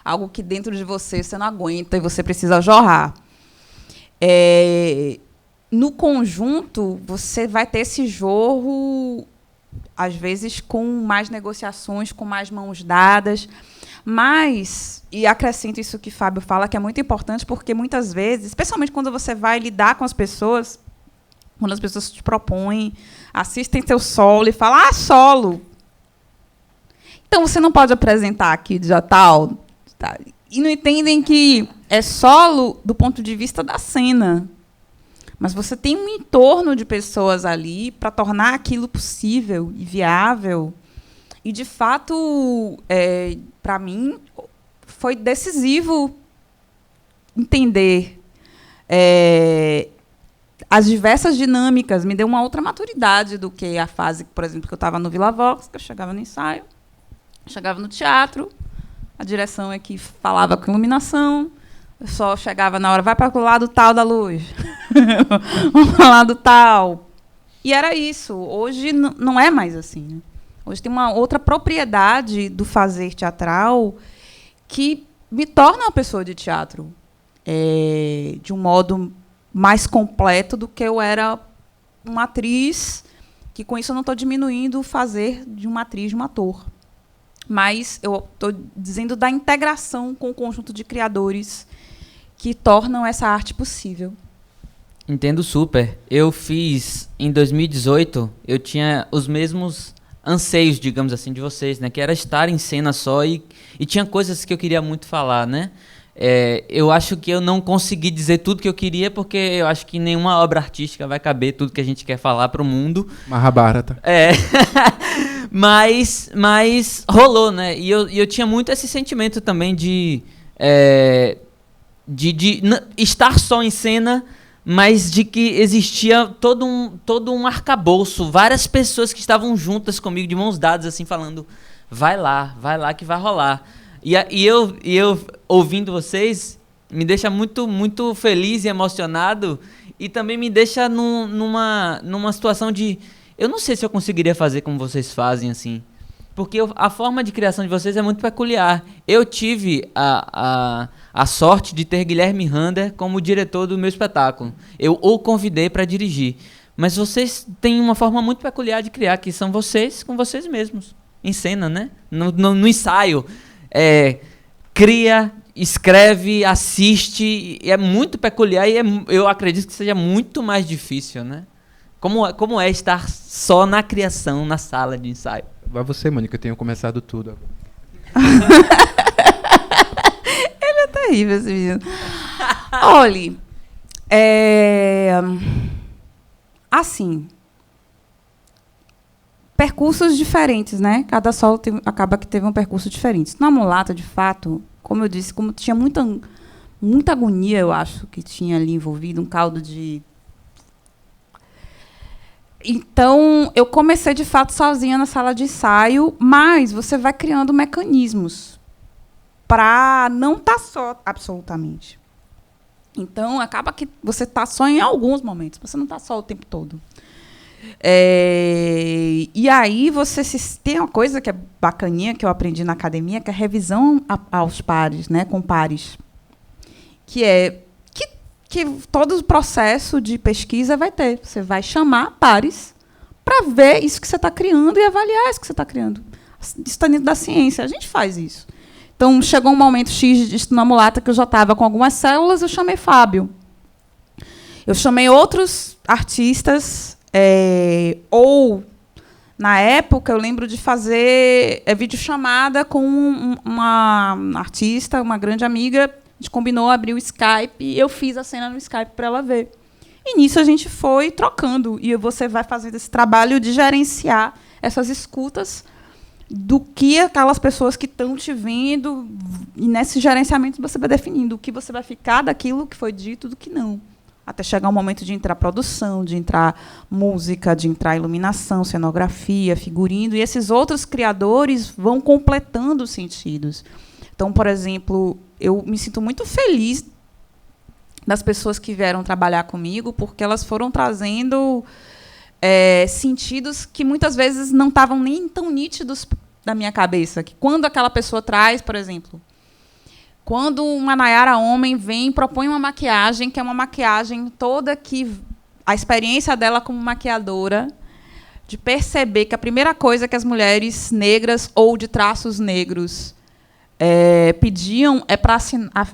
Algo que dentro de você não aguenta e você precisa jorrar. No conjunto, você vai ter esse jorro, às vezes, com mais negociações, com mais mãos dadas. Mas, e acrescento isso que Fábio fala, que é muito importante, porque muitas vezes, especialmente quando você vai lidar com as pessoas, quando as pessoas te propõem, assistem teu solo e falam, solo. Então, você não pode apresentar aqui de tal. Tá? E não entendem que é solo do ponto de vista da cena. Mas você tem um entorno de pessoas ali para tornar aquilo possível e viável. E, de fato, para mim, foi decisivo entender as diversas dinâmicas. Me deu uma outra maturidade do que a fase, por exemplo, que eu estava no Vila Vox, que eu chegava no ensaio, chegava no teatro, a direção é que falava com iluminação, eu só chegava na hora, vai para o lado tal da luz, vamos para o lado tal. E era isso. Hoje não é mais assim, né? Hoje tem uma outra propriedade do fazer teatral que me torna uma pessoa de teatro de um modo mais completo do que eu era uma atriz, que com isso eu não estou diminuindo o fazer de uma atriz, de um ator. Mas eu estou dizendo da integração com o conjunto de criadores que tornam essa arte possível. Entendo super. Eu fiz, em 2018, eu tinha os mesmos anseios, digamos assim, de vocês, né? Que era estar em cena só e tinha coisas que eu queria muito falar, né? Eu acho que eu não consegui dizer tudo que eu queria, porque eu acho que nenhuma obra artística vai caber tudo que a gente quer falar para o mundo. Mahabharata. Mas rolou, né? E eu tinha muito esse sentimento também de estar só em cena, mas de que existia todo um arcabouço, várias pessoas que estavam juntas comigo, de mãos dadas, assim, falando, vai lá que vai rolar. E eu ouvindo vocês, me deixa muito, muito feliz e emocionado, e também me deixa numa situação de... Eu não sei se eu conseguiria fazer como vocês fazem, assim. Porque a forma de criação de vocês é muito peculiar. Eu tive a sorte de ter Guilherme Rander como diretor do meu espetáculo. Eu o convidei para dirigir. Mas vocês têm uma forma muito peculiar de criar, que são vocês com vocês mesmos. Em cena, né? No ensaio. Cria, escreve, assiste. E é muito peculiar e eu acredito que seja muito mais difícil, né? Como é estar só na criação, na sala de ensaio? Vai você, Mônica, eu tenho começado tudo agora. Ele é terrível, esse menino. Olhe, assim, percursos diferentes, né? Cada solo acaba que teve um percurso diferente. Na Mulata, de fato, como eu disse, como tinha muita agonia, eu acho, que tinha ali envolvido, um caldo de... Então, eu comecei, de fato, sozinha na sala de ensaio, mas você vai criando mecanismos para não estar só, absolutamente. Então, acaba que você está só em alguns momentos, você não está só o tempo todo. E aí, tem uma coisa que é bacaninha, que eu aprendi na academia, que é a revisão aos pares, né, com pares. Que é... que todo o processo de pesquisa vai ter. Você vai chamar pares para ver isso que você está criando e avaliar isso que você está criando. Isso está dentro da ciência. A gente faz isso. Então, chegou um momento X de na Mulata que eu já estava com algumas células, eu chamei Fábio. Eu chamei outros artistas, ou, na época, eu lembro de fazer videochamada com uma artista, uma grande amiga. A gente combinou abrir o Skype e eu fiz a cena no Skype para ela ver. E nisso a gente foi trocando. E você vai fazendo esse trabalho de gerenciar essas escutas do que aquelas pessoas que estão te vendo. E nesse gerenciamento você vai definindo o que você vai ficar daquilo que foi dito do que não. Até chegar o momento de entrar produção, de entrar música, de entrar iluminação, cenografia, figurino. E esses outros criadores vão completando os sentidos. Então, por exemplo, eu me sinto muito feliz das pessoas que vieram trabalhar comigo, porque elas foram trazendo sentidos que muitas vezes não estavam nem tão nítidos da minha cabeça. Que quando aquela pessoa traz, por exemplo, quando uma Nayara homem vem e propõe uma maquiagem, que é uma maquiagem toda que a experiência dela como maquiadora, de perceber que a primeira coisa que as mulheres negras ou de traços negros pediam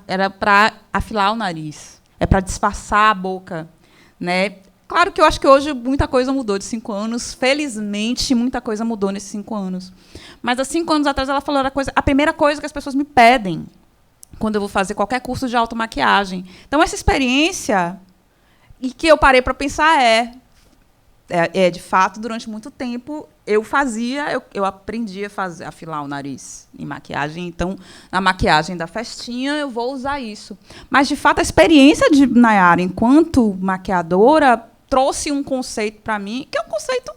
era para afilar o nariz, é para disfarçar a boca, né? Claro que eu acho que hoje muita coisa mudou de 5 anos, felizmente muita coisa mudou nesses 5 anos. Mas há 5 anos atrás ela falou a primeira coisa que as pessoas me pedem quando eu vou fazer qualquer curso de automaquiagem. Então essa experiência, e que eu parei para pensar de fato, durante muito tempo, eu aprendi a afilar o nariz em maquiagem. Então, na maquiagem da festinha, eu vou usar isso. Mas, de fato, a experiência de Nayara, enquanto maquiadora, trouxe um conceito para mim, que é um conceito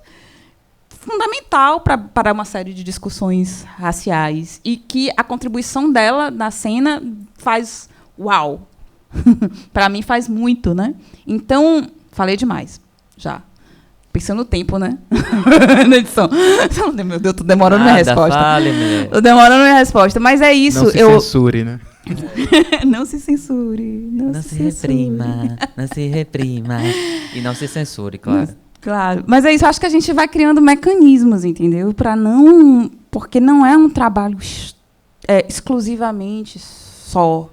fundamental para uma série de discussões raciais. E que a contribuição dela na cena faz uau. Para mim, faz muito, né? Então, falei demais, já. Pensando no tempo, né? Na edição. Meu Deus, tô demorando minha resposta. Fale, mulher. Tô demorando minha resposta. Mas é isso. Não se censure, né? Não se censure. Não se reprima. Não se reprima. E não se censure, claro. Claro. Mas é isso. Acho que a gente vai criando mecanismos, entendeu? Para não... Porque não é um trabalho exclusivamente só,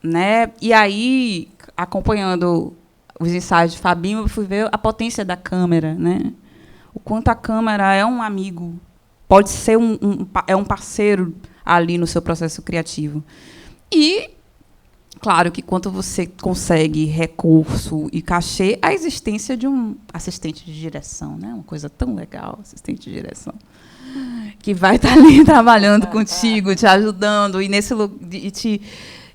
né? E aí, acompanhando os ensaios de Fabinho, eu fui ver a potência da câmera, né? O quanto a câmera é um amigo, pode ser um parceiro ali no seu processo criativo. E, claro, que quando você consegue recurso e cachê, a existência de um assistente de direção, né? Uma coisa tão legal, assistente de direção, que vai estar ali trabalhando contigo, te ajudando,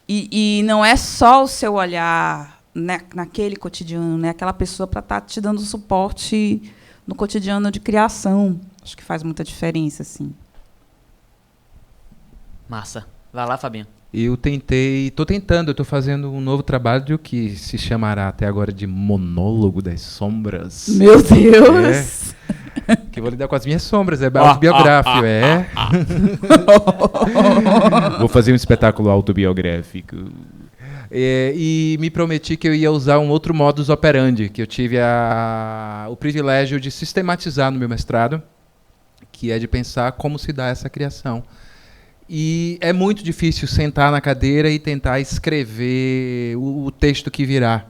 e não é só o seu olhar, né, naquele cotidiano, né, aquela pessoa para estar te dando suporte no cotidiano de criação. Acho que faz muita diferença, assim. Massa. Vai lá, Fabinho. Eu tô fazendo um novo trabalho que se chamará até agora de Monólogo das Sombras. Meu Deus! Que eu vou lidar com as minhas sombras, é autobiográfico, Vou fazer um espetáculo autobiográfico. E me prometi que eu ia usar um outro modus operandi, que eu tive o privilégio de sistematizar no meu mestrado, que é de pensar como se dá essa criação. E é muito difícil sentar na cadeira e tentar escrever o texto que virá.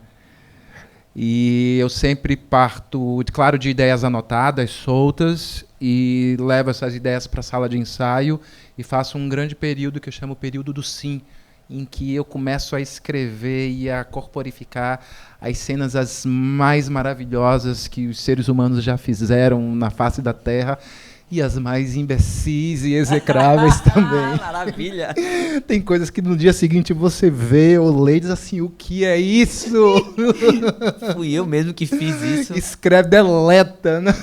E eu sempre parto, claro, de ideias anotadas, soltas, e levo essas ideias para a sala de ensaio e faço um grande período que eu chamo período do sim, em que eu começo a escrever e a corporificar as cenas as mais maravilhosas que os seres humanos já fizeram na face da Terra, e as mais imbecis e execráveis também. Maravilha! Tem coisas que no dia seguinte você vê ou lê e diz assim, o que é isso? Fui eu mesmo que fiz isso. Escreve, deleta. Né?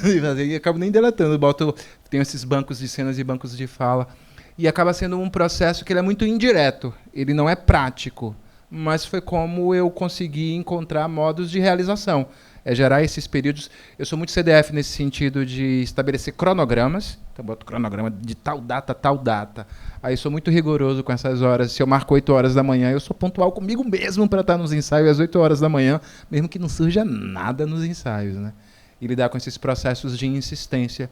E acabo nem deletando. Tenho esses bancos de cenas e bancos de fala. E acaba sendo um processo que ele é muito indireto. Ele não é prático. Mas foi como eu consegui encontrar modos de realização. É gerar esses períodos. Eu sou muito CDF nesse sentido de estabelecer cronogramas. Então, boto cronograma de tal data, tal data. Aí sou muito rigoroso com essas horas. Se eu marco 8 horas da manhã, eu sou pontual comigo mesmo para estar nos ensaios às 8 horas da manhã, mesmo que não surja nada nos ensaios, né? E lidar com esses processos de insistência.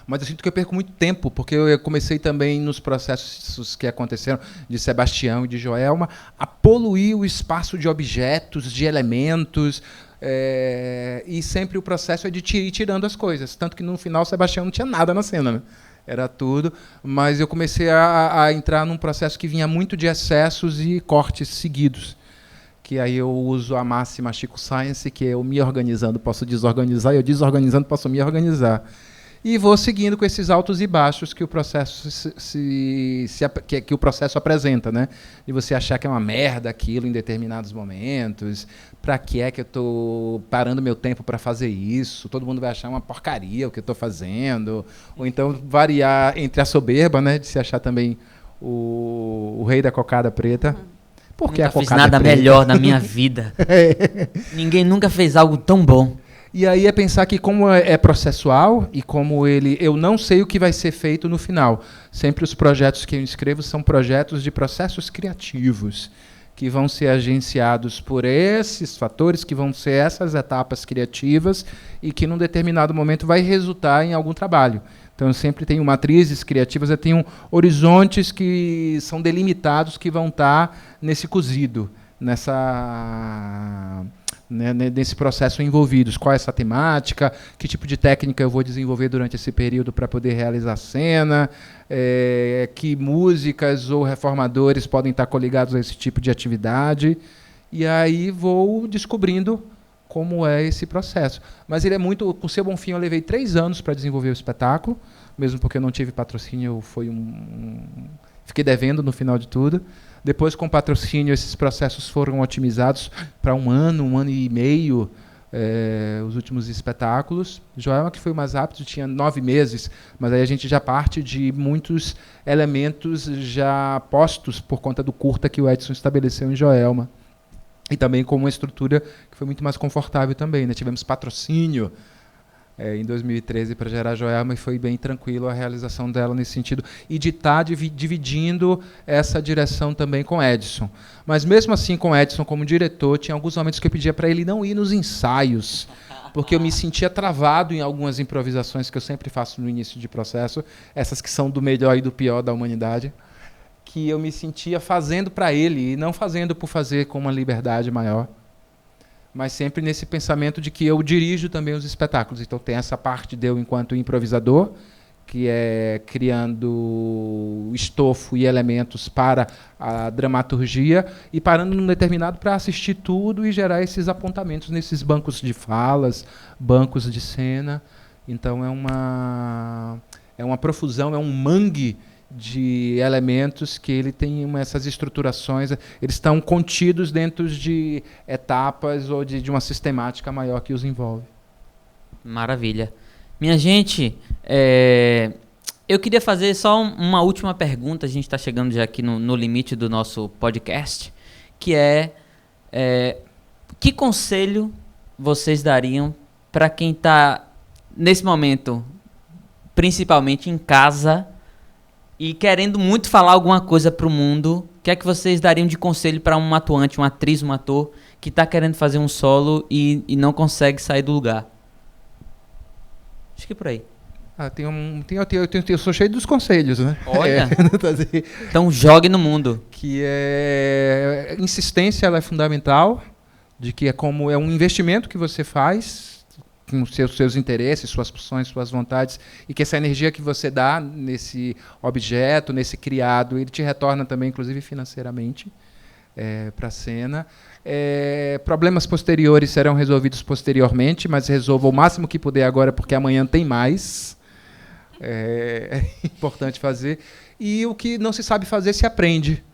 Mas eu sinto que eu perco muito tempo, porque eu comecei também nos processos que aconteceram de Sebastião e de Joelma a poluir o espaço de objetos, de elementos, e sempre o processo é de ir tirando as coisas. Tanto que no final Sebastião não tinha nada na cena, né? Era tudo, mas eu comecei a entrar num processo que vinha muito de excessos e cortes seguidos. Que aí eu uso a máxima Chico Science, que eu me organizando posso desorganizar, e eu desorganizando posso me organizar. E vou seguindo com esses altos e baixos que o processo que o processo apresenta, né? De você achar que é uma merda aquilo em determinados momentos. Para que é que eu estou parando meu tempo para fazer isso? Todo mundo vai achar uma porcaria o que eu estou fazendo. Ou então variar entre a soberba, né? De se achar também o rei da cocada preta. Porque Nunca a cocada fiz nada preta. melhor na minha vida. Ninguém nunca fez algo tão bom. E aí é pensar que como é processual e como eu não sei o que vai ser feito no final. Sempre os projetos que eu escrevo são projetos de processos criativos, que vão ser agenciados por esses fatores, que vão ser essas etapas criativas e que num determinado momento vai resultar em algum trabalho. Então eu sempre tenho matrizes criativas, eu tenho horizontes que são delimitados, que vão estar nesse cozido, nesse processo envolvidos. Qual é essa temática, que tipo de técnica eu vou desenvolver durante esse período para poder realizar a cena, que músicas ou reformadores podem estar coligados a esse tipo de atividade, e aí vou descobrindo como é esse processo. Mas ele é muito... Com o Seu Bonfim eu levei 3 anos para desenvolver o espetáculo, mesmo porque eu não tive patrocínio, fiquei devendo no final de tudo. Depois, com patrocínio, esses processos foram otimizados para 1 ano e meio, os últimos espetáculos. Joelma, que foi o mais rápido, tinha 9 meses, mas aí a gente já parte de muitos elementos já postos por conta do curta que o Edson estabeleceu em Joelma. E também com uma estrutura que foi muito mais confortável também, né? Tivemos patrocínio em 2013 para gerar Joelma, e foi bem tranquilo a realização dela nesse sentido, e de estar dividindo essa direção também com Edson. Mas mesmo assim, com Edson como diretor, tinha alguns momentos que eu pedia para ele não ir nos ensaios, porque eu me sentia travado em algumas improvisações que eu sempre faço no início de processo, essas que são do melhor e do pior da humanidade, que eu me sentia fazendo para ele, e não fazendo por fazer com uma liberdade maior, mas sempre nesse pensamento de que eu dirijo também os espetáculos. Então tem essa parte de eu enquanto improvisador, que é criando estofo e elementos para a dramaturgia, e parando num determinado para assistir tudo e gerar esses apontamentos nesses bancos de falas, bancos de cena. Então é uma profusão, é um mangue de elementos que ele tem essas estruturações, eles estão contidos dentro de etapas ou de uma sistemática maior que os envolve. Maravilha. Minha gente, Eu queria fazer só uma última pergunta, a gente está chegando já aqui no limite do nosso podcast, que que conselho vocês dariam para quem está, nesse momento, principalmente em casa, e querendo muito falar alguma coisa para o mundo? O que é que vocês dariam de conselho para um atuante, uma atriz, um ator, que está querendo fazer um solo e não consegue sair do lugar? Acho que é por aí. Eu sou cheio dos conselhos, né? Olha, então jogue no mundo. Que insistência, ela é fundamental, de que é um investimento que você faz com seus interesses, suas pulsões, suas vontades, e que essa energia que você dá nesse objeto, nesse criado, ele te retorna também, inclusive financeiramente, para a cena. Problemas posteriores serão resolvidos posteriormente, mas resolva o máximo que puder agora, porque amanhã tem mais. É importante fazer. E o que não se sabe fazer, se aprende.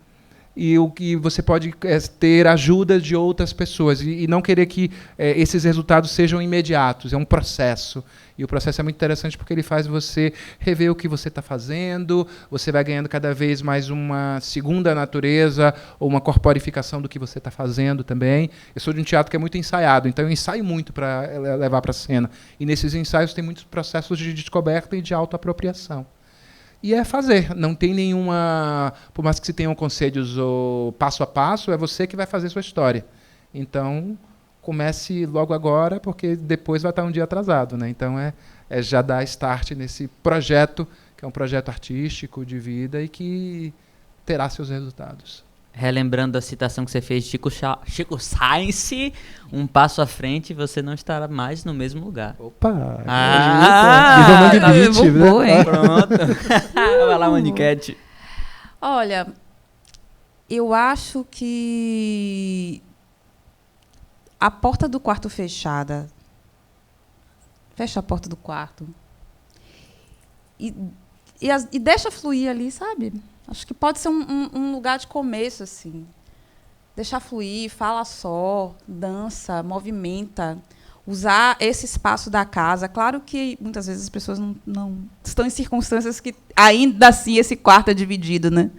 E o que você pode ter ajuda de outras pessoas. E não querer que esses resultados sejam imediatos. É um processo. E o processo é muito interessante porque ele faz você rever o que você está fazendo, você vai ganhando cada vez mais uma segunda natureza ou uma corporificação do que você está fazendo também. Eu sou de um teatro que é muito ensaiado, então eu ensaio muito para levar para a cena. E nesses ensaios tem muitos processos de descoberta e de autoapropriação. E é fazer, não tem nenhuma... Por mais que se tenham conselhos passo a passo, é você que vai fazer sua história. Então, comece logo agora, porque depois vai estar um dia atrasado, né? Então, já dar start nesse projeto, que é um projeto artístico, de vida, e que terá seus resultados. Relembrando a citação que você fez de Chico Science, um passo à frente, você não estará mais no mesmo lugar. Opa! Boa, hein? Pronto. Vai lá, Maniquete. Olha, eu acho que a porta do quarto fechada, fecha a porta do quarto e deixa fluir ali, sabe? Acho que pode ser um lugar de começo, assim. Deixar fluir, fala só, dança, movimenta, usar esse espaço da casa. Claro que muitas vezes as pessoas não estão em circunstâncias que ainda assim esse quarto é dividido, né?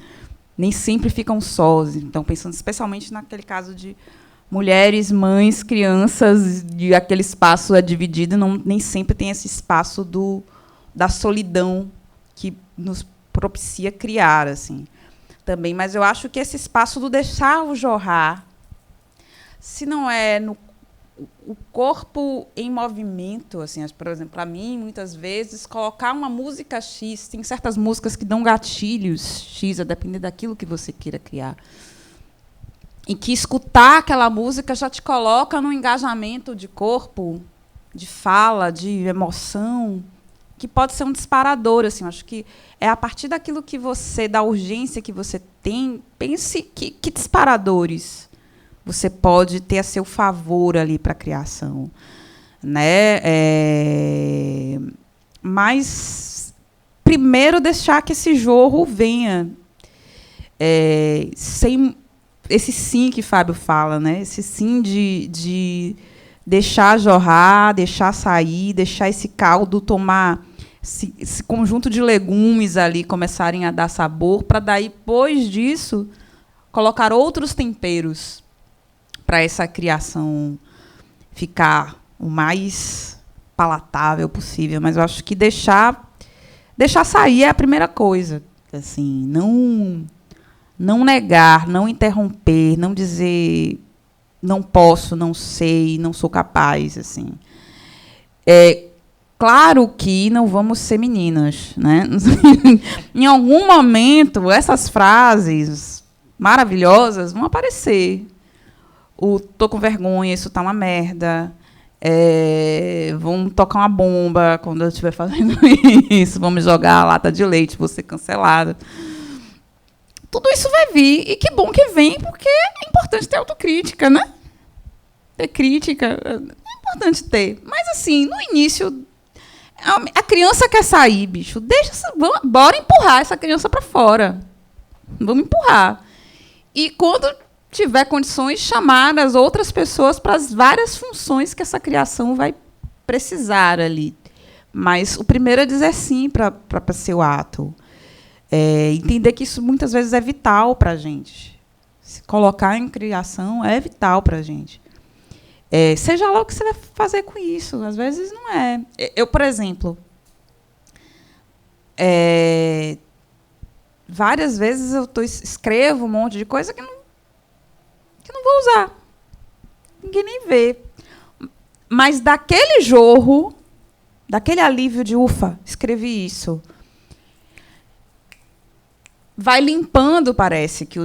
Nem sempre ficam sós. Então, pensando especialmente naquele caso de mulheres, mães, crianças, e aquele espaço é dividido, nem sempre tem esse espaço da solidão que nos propicia criar, assim, também. Mas eu acho que esse espaço do deixar jorrar, se não é o corpo em movimento, assim, por exemplo, para mim, muitas vezes, colocar uma música X, tem certas músicas que dão gatilhos X, a depender daquilo que você queira criar, e que escutar aquela música já te coloca num engajamento de corpo, de fala, de emoção, que pode ser um disparador, assim. Eu acho que é a partir daquilo que você, da urgência que você tem, pense que disparadores você pode ter a seu favor ali para a criação, né? Mas primeiro deixar que esse jorro venha, sem esse sim que Fábio fala, né? Esse sim de deixar jorrar, deixar sair, deixar esse caldo tomar esse conjunto de legumes ali começarem a dar sabor, para daí, depois disso, colocar outros temperos para essa criação ficar o mais palatável possível. Mas eu acho que deixar sair é a primeira coisa. Assim, não negar, não interromper, não dizer não posso, não sei, não sou capaz, assim. Claro que não vamos ser meninas, né? Em algum momento, essas frases maravilhosas vão aparecer. Tô com vergonha, isso tá uma merda. Vão tocar uma bomba quando eu estiver fazendo isso. Vão me jogar a lata de leite, vou ser cancelada. Tudo isso vai vir. E que bom que vem, porque é importante ter autocrítica, né? Ter crítica é importante ter. Mas, assim, no início, a criança quer sair, bicho. Bora empurrar essa criança para fora. Vamos empurrar. E quando tiver condições, chamar as outras pessoas para as várias funções que essa criação vai precisar ali. Mas o primeiro é dizer sim para ser o ato. Entender que isso muitas vezes é vital para a gente. Se colocar em criação é vital para a gente. Seja lá o que você vai fazer com isso. Às vezes não é. Eu, por exemplo, várias vezes eu escrevo um monte de coisa que não vou usar. Ninguém nem vê. Mas daquele jorro, daquele alívio de ufa, escrevi isso. Vai limpando, parece, que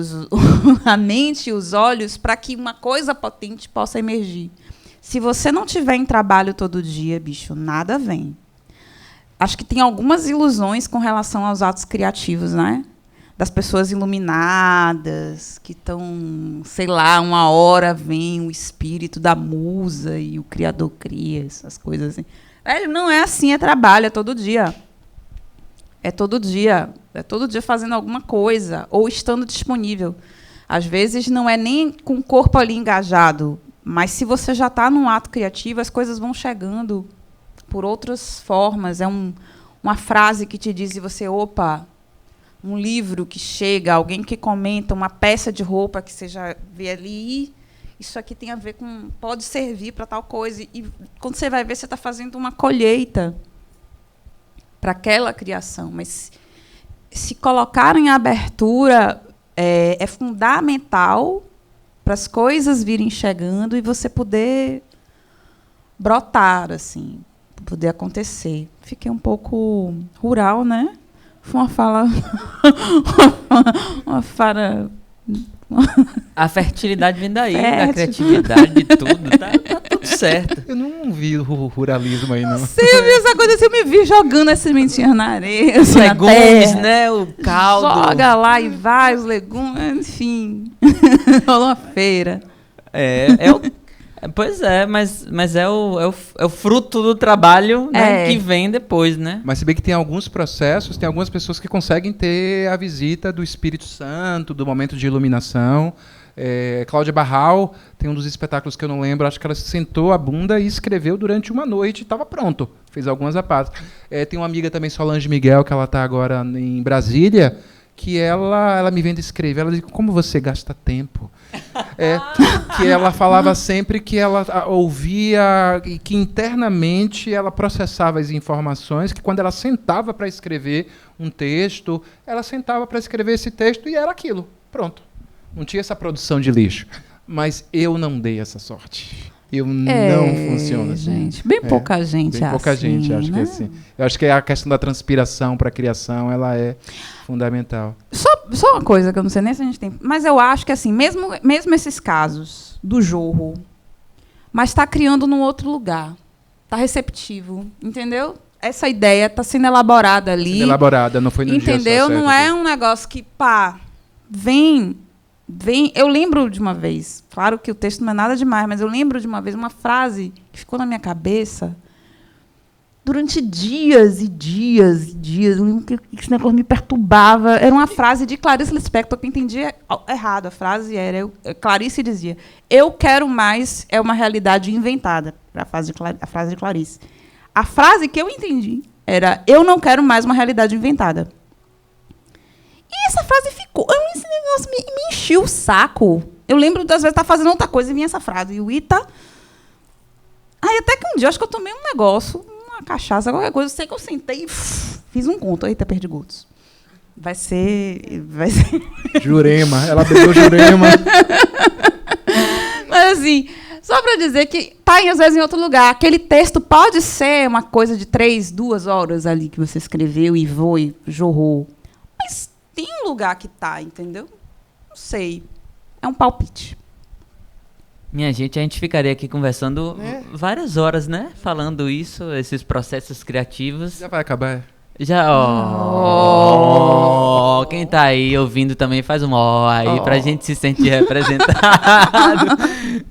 a mente e os olhos para que uma coisa potente possa emergir. Se você não tiver em trabalho todo dia, bicho, nada vem. Acho que tem algumas ilusões com relação aos atos criativos, né? Das pessoas iluminadas, que estão, sei lá, uma hora vem o espírito da musa e o criador cria, essas coisas assim. Não é assim, é trabalho, é todo dia. É todo dia fazendo alguma coisa, ou estando disponível. Às vezes não é nem com o corpo ali engajado, mas se você já está num ato criativo, as coisas vão chegando por outras formas. Uma frase que te diz e você, opa, um livro que chega, alguém que comenta, uma peça de roupa que você já vê ali, isso aqui tem a ver com, pode servir para tal coisa. E quando você vai ver, você está fazendo uma colheita para aquela criação. Mas se colocar em abertura é fundamental para as coisas virem chegando e você poder brotar, assim, poder acontecer. Fiquei um pouco rural, né? Foi uma fala... uma fala... A fertilidade vem daí, a criatividade de tudo, tá tudo certo. Eu não vi o ruralismo aí, não. Você viu essa coisa? Eu me vi jogando as sementinhas na areia. Os legumes, né? O caldo. Joga lá e vai, os legumes, enfim. Rolou uma feira. Pois é, mas é o fruto do trabalho, né, que vem depois, né? Mas se bem que tem alguns processos, tem algumas pessoas que conseguem ter a visita do Espírito Santo, do momento de iluminação. Cláudia Barral tem um dos espetáculos que eu não lembro, acho que ela sentou a bunda e escreveu durante uma noite e estava pronto. Fez algumas à parte. Tem uma amiga também, Solange Miguel, que ela está agora em Brasília, que ela me vendo escrever, ela diz, como você gasta tempo? Que ela falava sempre que ela ouvia e que internamente ela processava as informações, que quando ela sentava para escrever um texto, ela sentava para escrever esse texto e era aquilo, pronto. Não tinha essa produção de lixo. Mas eu não dei essa sorte. Eu não funciono assim. Gente, bem pouca gente bem pouca assim, gente, acho né? que é assim. Eu acho que a questão da transpiração para a criação, ela é fundamental. Só uma coisa que eu não sei nem se a gente tem, mas eu acho que assim, mesmo esses casos do jorro, mas está criando num outro lugar, está receptivo, entendeu? Essa ideia está sendo elaborada ali. Sendo elaborada, não foi no dia só, entendeu? certo? Não é um negócio que vem. Eu lembro de uma vez, claro que o texto não é nada demais, mas eu lembro de uma vez uma frase que ficou na minha cabeça durante dias e dias e dias. Eu lembro que esse negócio me perturbava. Era uma frase de Clarice Lispector, que eu entendi errado. A frase era... Clarice dizia, eu quero mais é uma realidade inventada. A frase de Clarice. A frase que eu entendi era, eu não quero mais uma realidade inventada. E essa frase ficou... Esse negócio me encheu o saco. Eu lembro das vezes estar fazendo outra coisa e vinha essa frase. E o Ita... Aí até que um dia, acho que eu tomei um negócio... uma cachaça, qualquer coisa, eu sei que eu sentei e fiz um conto. Eita, perdi gotos. Vai ser... Jurema, ela bebeu Jurema. Mas assim, só para dizer que tá às vezes em outro lugar. Aquele texto pode ser uma coisa de 3, 2 horas ali que você escreveu e jorrou. Mas tem um lugar que tá, entendeu? Não sei. É um palpite. Minha gente, a gente ficaria aqui conversando várias horas, né? Falando isso, esses processos criativos. Já vai acabar. Já, quem tá aí ouvindo também faz um aí pra gente se sentir representado.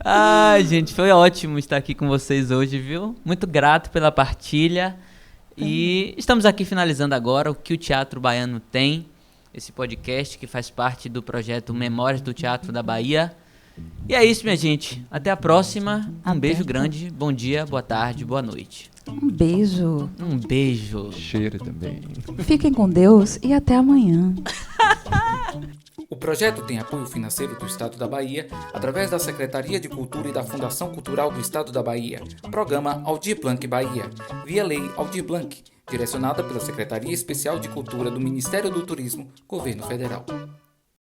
Ai, gente, foi ótimo estar aqui com vocês hoje, viu? Muito grato pela partilha. E estamos aqui finalizando agora o que o Teatro Baiano tem. Esse podcast que faz parte do projeto Memórias do Teatro da Bahia. E é isso, minha gente. Até a próxima. Um beijo grande. Bom dia, boa tarde, boa noite. Um beijo. Um beijo. Cheiro também. Fiquem com Deus e até amanhã. O projeto tem apoio financeiro do Estado da Bahia através da Secretaria de Cultura e da Fundação Cultural do Estado da Bahia. Programa Aldir Blanc Bahia, via Lei Aldir Blanc, direcionada pela Secretaria Especial de Cultura do Ministério do Turismo, Governo Federal.